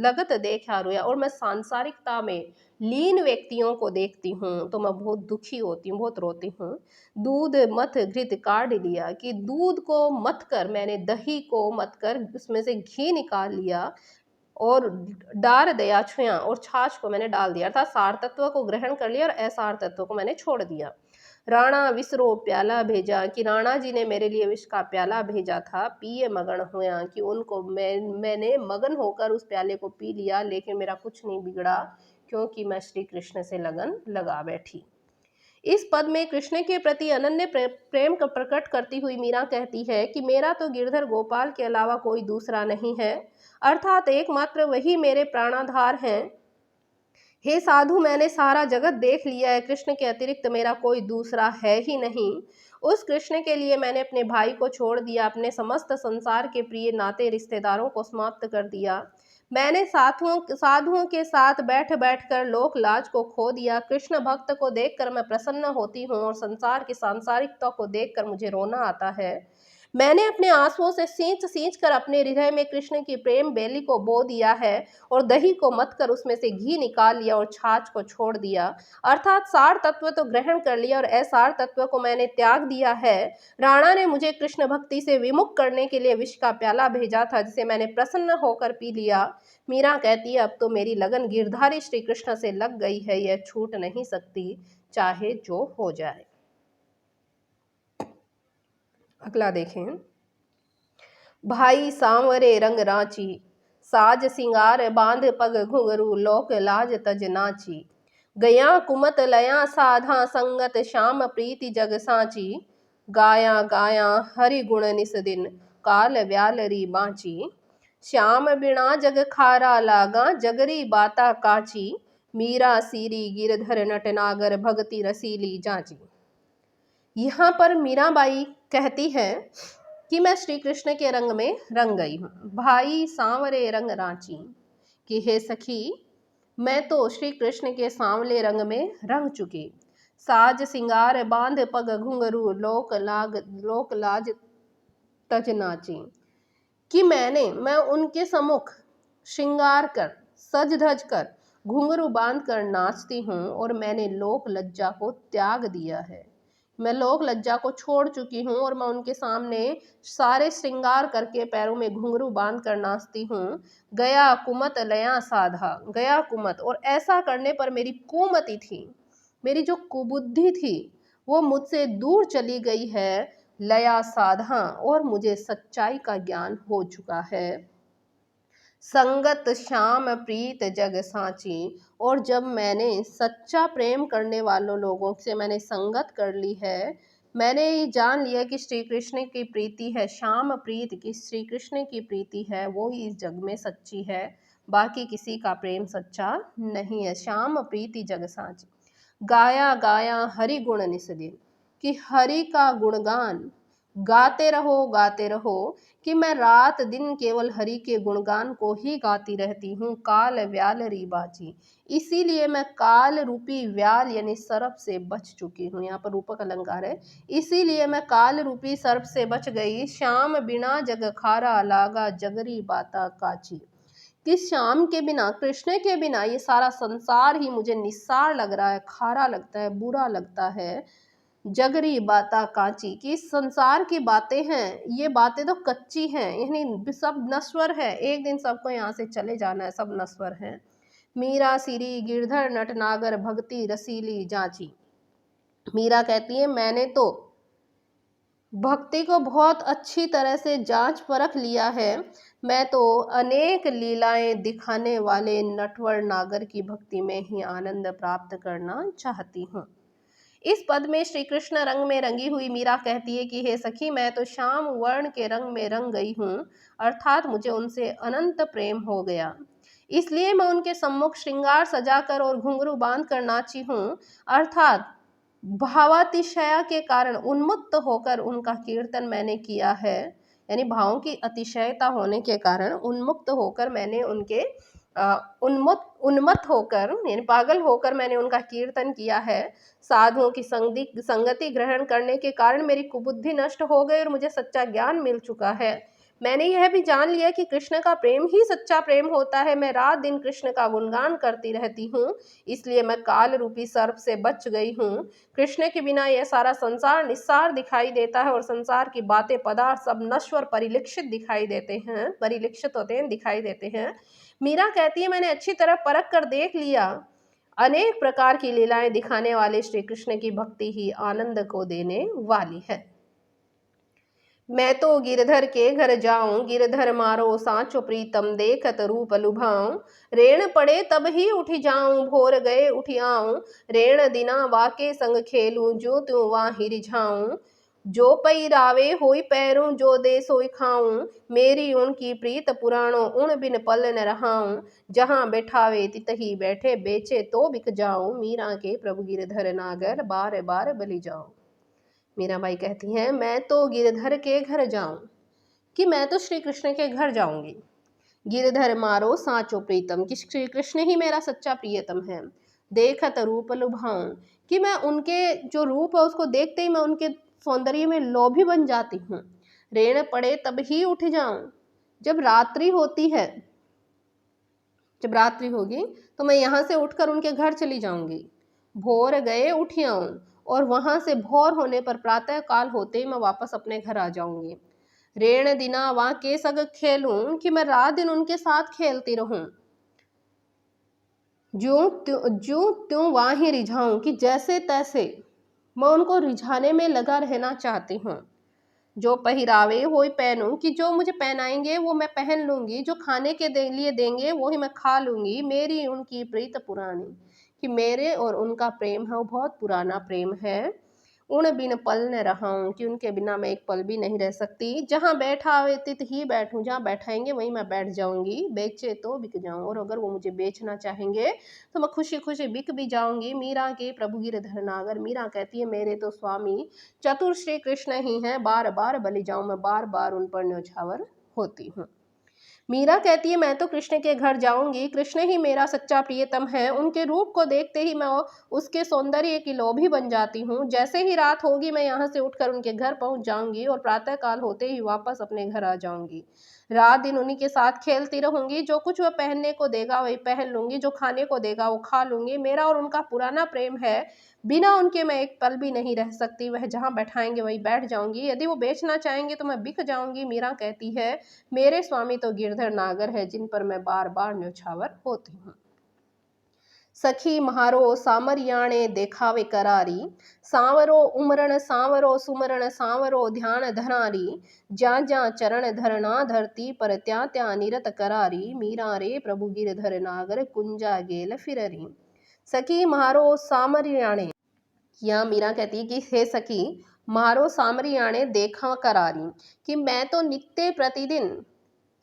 लगत देखा रोया, और मैं सांसारिकता में लीन व्यक्तियों को देखती हूँ तो मैं बहुत दुखी होती हूँ, बहुत रोती हूँ। दूध मथ घृत काढ़ लिया, कि दूध को मथ कर, मैंने दही को मथ कर उसमें से घी निकाल लिया, और डार दया छुया, और छाछ को मैंने डाल दिया, अर्थात सार तत्व को ग्रहण कर लिया और असार तत्व को मैंने छोड़ दिया। राणा विसरो प्याला भेजा, कि राणा जी ने मेरे लिए विष का प्याला भेजा था, पिए मगन हुआ, कि उनको मैंने मगन होकर उस प्याले को पी लिया, लेकिन मेरा कुछ नहीं बिगड़ा, क्योंकि मैं श्री कृष्ण से लगन लगा बैठी। इस पद में कृष्ण के प्रति अनन्य प्रेम का प्रकट करती हुई मीरा कहती है कि मेरा तो गिरधर गोपाल के अलावा कोई दूसरा नहीं है, अर्थात एकमात्र वही मेरे प्राणाधार हैं। हे साधु, मैंने सारा जगत देख लिया है, कृष्ण के अतिरिक्त मेरा कोई दूसरा है ही नहीं। उस कृष्ण के लिए मैंने अपने भाई को छोड़ दिया, अपने समस्त संसार के प्रिय नाते रिश्तेदारों को समाप्त कर दिया। मैंने साधुओं के साथ बैठ बैठ कर लोक लाज को खो दिया। कृष्ण भक्त को देखकर मैं प्रसन्न होती हूँ और संसार की सांसारिकता को देखकर मुझे रोना आता है। मैंने अपने आंसुओं से सींच सींच कर अपने हृदय में कृष्ण की प्रेम बेली को बो दिया है, और दही को मत कर उसमें से घी निकाल लिया और छाछ को छोड़ दिया, अर्थात सार तत्व तो ग्रहण कर लिया और असार तत्व को मैंने त्याग दिया है। राणा ने मुझे कृष्ण भक्ति से विमुख करने के लिए विष का प्याला भेजा था, जिसे मैंने प्रसन्न होकर पी लिया। मीरा कहती है, अब तो मेरी लगन गिरधारी श्री कृष्ण से लग गई है, यह छूट नहीं सकती, चाहे जो हो जाए। अगला देखें, भाई सांवरे रंग रांची, साज सिंगार बांध पग घुंघरू, लोक लाज तज नाची, गया कुमत लया साधा संगत, श्याम प्रीति जग साची, गाया गाया हरि गुण निस दिन, काल व्यालरी बाँची, श्याम बिना जग खारा लागा, जगरी बाता काची, मीरा सीरी गिरधर नटनागर, भगति रसीली जाची। यहाँ पर मीराबाई कहती है कि मैं श्री कृष्ण के रंग में रंग गई हूँ। भाई सांवरे रंग रांची, कि हे सखी, मैं तो श्री कृष्ण के सांवले रंग में रंग चुकी। साज सिंगार बांध पग घुंघरू, लोक लाज तज नाची, कि मैं उनके सम्मुख श्रृंगार कर, सज धज कर, घुंघरू बांध कर नाचती हूँ, और मैंने लोक लज्जा को त्याग दिया है। मैं लोक लज्जा को छोड़ चुकी हूँ और मैं उनके सामने सारे श्रृंगार करके पैरों में घुंघरू बांध कर नाचती हूँ। गया कुमत लया साधा, गया कुमत, और ऐसा करने पर मेरी कुमति थी, मेरी जो कुबुद्धि थी वो मुझसे दूर चली गई है। लया साधा, और मुझे सच्चाई का ज्ञान हो चुका है। संगत श्याम प्रीत जग साची, और जब मैंने सच्चा प्रेम करने वालों लोगों से मैंने संगत कर ली है, मैंने ये जान लिया कि श्री कृष्ण की प्रीति है, श्याम प्रीत की श्री कृष्ण की प्रीति है, वो ही इस जग में सच्ची है, बाकी किसी का प्रेम सच्चा नहीं है। श्याम प्रीति जग साची, गाया गाया हरि गुण निस दिन, कि हरि का गुणगान गाते रहो, कि मैं रात दिन केवल हरि के गुणगान को ही गाती रहती हूँ। काल व्याल री बाजी, इसीलिए मैं काल रूपी व्याल यानी सर्प से बच चुकी हूँ। यहाँ पर रूपक अलंकार है। इसीलिए मैं काल रूपी सर्प से बच गई। श्याम बिना जग खारा, लागा जगरी बाता काची, कि श्याम के बिना, कृष्ण के बिना ये सारा संसार ही मुझे निस्सार लग रहा है, खारा लगता है, बुरा लगता है। जगरी बाता कांची, कि संसार की बातें हैं, ये बातें तो कच्ची हैं, यानी सब नश्वर है, एक दिन सबको यहाँ से चले जाना है, सब नश्वर है। मीरा सिरी गिरधर नटनागर, भक्ति रसीली जांची। मीरा कहती है मैंने तो भक्ति को बहुत अच्छी तरह से जांच परख लिया है। मैं तो अनेक लीलाएं दिखाने वाले नटवर नागर की भक्ति में ही आनंद प्राप्त करना चाहती हूँ। इस पद में श्री कृष्ण रंग में रंगी हुई मीरा कहती है कि हे सखी, मैं तो श्याम वर्ण के रंग में रंग गई हूँ, अर्थात मुझे उनसे अनंत प्रेम हो गया, इसलिए मैं उनके सम्मुख श्रृंगार सजाकर और घुंघरू बांध कर नाची हूँ, अर्थात भावातिशया के कारण उन्मुक्त होकर उनका कीर्तन मैंने किया है। यानी भावों की अतिशयता होने के कारण उन्मुक्त होकर मैंने उनके उन्मत्त होकर यानी पागल होकर मैंने उनका कीर्तन किया है। साधुओं की संगति ग्रहण करने के कारण मेरी कुबुद्धि नष्ट हो गई और मुझे सच्चा ज्ञान मिल चुका है। मैंने यह भी जान लिया कि कृष्ण का प्रेम ही सच्चा प्रेम होता है। मैं रात दिन कृष्ण का गुणगान करती रहती हूँ, इसलिए मैं काल रूपी सर्प से बच गई हूँ। कृष्ण के बिना यह सारा संसार निस्सार दिखाई देता है और संसार की बातें पदार्थ सब नश्वर परिलक्षित दिखाई देते हैं, परिलक्षित होते हैं, दिखाई देते हैं। मीरा कहती है मैंने अच्छी तरह परख कर देख लिया, अनेक प्रकार की लीलाएं दिखाने वाले श्री कृष्ण की भक्ति ही आनंद को देने वाली है। मैं तो गिरधर के घर जाऊं, गिरधर मारो सांचो प्रीतम, देखत रूप लुभाऊं, रेण पड़े तब ही उठ जाऊं, भोर गए उठ आऊं, रेण दिना वाके संग खेलूं, जो त्यों वाहि रिझाऊं, जो पैरावे होई पैरूं, जो दे सोई खाऊं, मेरी उनकी प्रीत पुराणों, उन बिन पल न रहाऊं, जहां बैठावे तितही बैठे, बेचे तो बिक जाऊं, मीरा के प्रभु गिरधर नागर, बार बार बलि जाऊं। मीराबाई कहती हैं मैं तो गिरधर के घर जाऊं, कि मैं तो श्री कृष्ण के घर जाऊंगी। गिरधर मारो साचो प्रीतम, कि श्री कृष्ण ही मेरा सच्चा प्रियतम है। देखत रूप लुभाऊं, कि मैं उनके जो रूप है उसको देखते ही मैं उनके सौंदर्य में लोभी बन जाती हूँ। रेण पड़े तब ही उठ जाऊं, जब रात्रि होती है, जब रात्रि होगी तो मैं यहाँ से उठकर उनके घर चली जाऊंगी। भोर गए उठ आऊं, और वहां से भोर होने पर प्रातः काल होते ही मैं वापस अपने घर आ जाऊंगी। रेण दिना वहां के संग खेलूं, कि मैं रात दिन उनके साथ खेलती रहूं, जो त्यों वहां ही रिझाऊं, कि जैसे तैसे मैं उनको रिझाने में लगा रहना चाहती हूँ। जो पहरावे वो ही पहनूं, कि जो मुझे पहनाएंगे वो मैं पहन लूंगी, जो खाने के लिए देंगे वो ही मैं खा लूंगी। मेरी उनकी प्रीत पुरानी, कि मेरे और उनका प्रेम है वो बहुत पुराना प्रेम है। उन बिन पल न रहाऊं, कि उनके बिना मैं एक पल भी नहीं रह सकती। जहाँ बैठा हुए तित ही बैठूं, जहाँ बैठाएंगे वहीं मैं बैठ जाऊंगी। बेचे तो बिक जाऊं, और अगर वो मुझे बेचना चाहेंगे तो मैं खुशी खुशी बिक भी जाऊंगी। मीरा के प्रभु गिरधर नागर, मीरा कहती है मेरे तो स्वामी चतुर श्री कृष्ण ही हैं, बार बार बलि जाऊं, मैं बार बार उन पर न्यौछावर होती हूँ। मीरा कहती है मैं तो कृष्ण के घर जाऊंगी, कृष्ण ही मेरा सच्चा प्रियतम है। उनके रूप को देखते ही मैं उसके सौंदर्य की लोभी बन जाती हूँ। जैसे ही रात होगी मैं यहाँ से उठकर उनके घर पहुँच जाऊंगी और प्रातः काल होते ही वापस अपने घर आ जाऊंगी। रात दिन उन्हीं के साथ खेलती रहूंगी। जो कुछ वह पहनने को देगा वही पहन लूंगी, जो खाने को देगा वो खा लूंगी। मेरा और उनका पुराना प्रेम है, बिना उनके मैं एक पल भी नहीं रह सकती। वह जहाँ बैठाएंगे वहीं बैठ जाऊंगी। यदि वो बेचना चाहेंगे तो मैं बिक जाऊंगी। मीरा कहती है मेरे स्वामी तो गिरधर नागर है, जिन पर मैं बार बार न्यौछावर होती हूँ। सखी म्हारो सामरियाणे देखावे करारी, सांवरो उमरण सांवरो सुमरण सांवरो ध्यान धरारी, ज्या ज्या चरण धरना धरती पर त्या त्या निरत करारी, मीरा रे प्रभु गिरधर नागर कुंजा गेल फिररी। सखी म्हारो सामरियाणे, यहाँ मीरा कहती है कि हे सखी मारो सामरियाणे देखा करारी, कि मैं तो नित्य प्रतिदिन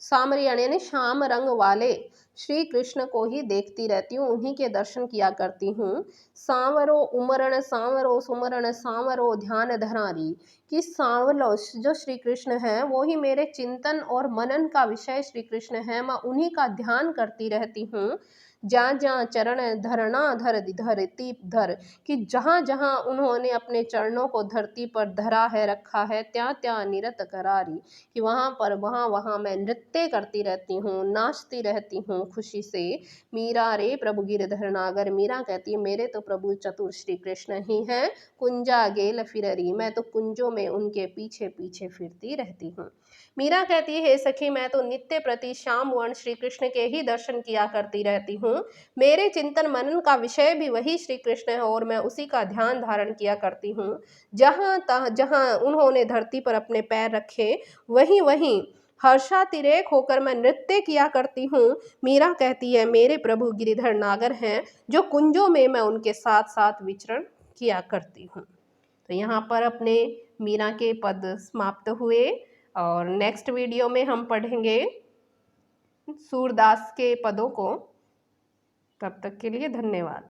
सामरियाणे यानी श्याम रंग वाले श्री कृष्ण को ही देखती रहती हूँ, उन्हीं के दर्शन किया करती हूँ। सांवरो उमरण सांवरो सुमरण सांवरो ध्यान धरारी, कि सांवलो जो श्री कृष्ण है वो ही मेरे चिंतन और मनन का विषय श्री कृष्ण है, मैं उन्हीं का ध्यान करती रहती हूँ। जहाँ जहाँ चरण धरना धर धरती धर, कि जहाँ जहाँ उन्होंने अपने चरणों को धरती पर धरा है रखा है, त्या त्या निरत करारी, कि वहाँ पर वहाँ वहाँ मैं नृत्य करती रहती हूँ, नाचती रहती हूँ खुशी से। मीरा रे प्रभु गिरधर नागर, मीरा कहती है मेरे तो प्रभु चतुर श्री कृष्ण ही हैं। कुंजा गेल फिररी, मैं तो कुंजों में उनके पीछे पीछे फिरती रहती हूँ। मीरा कहती है हे सखी, मैं तो नित्य प्रति श्याम वर्ण श्री कृष्ण के ही दर्शन किया करती रहती हूँ। मेरे चिंतन मनन का विषय भी वही श्री कृष्ण है और मैं उसी का ध्यान धारण किया करती हूँ। जहाँ उन्होंने धरती पर अपने पैर रखे वहीं वहीं हर्षातिरेक होकर मैं नृत्य किया करती हूँ। मीरा कहती है मेरे प्रभु गिरिधर नागर हैं, जो कुंजों में मैं उनके साथ साथ विचरण किया करती हूँ। तो यहाँ पर अपने मीरा के पद समाप्त हुए और नेक्स्ट वीडियो में हम पढ़ेंगे सूरदास के पदों को। तब तक के लिए धन्यवाद।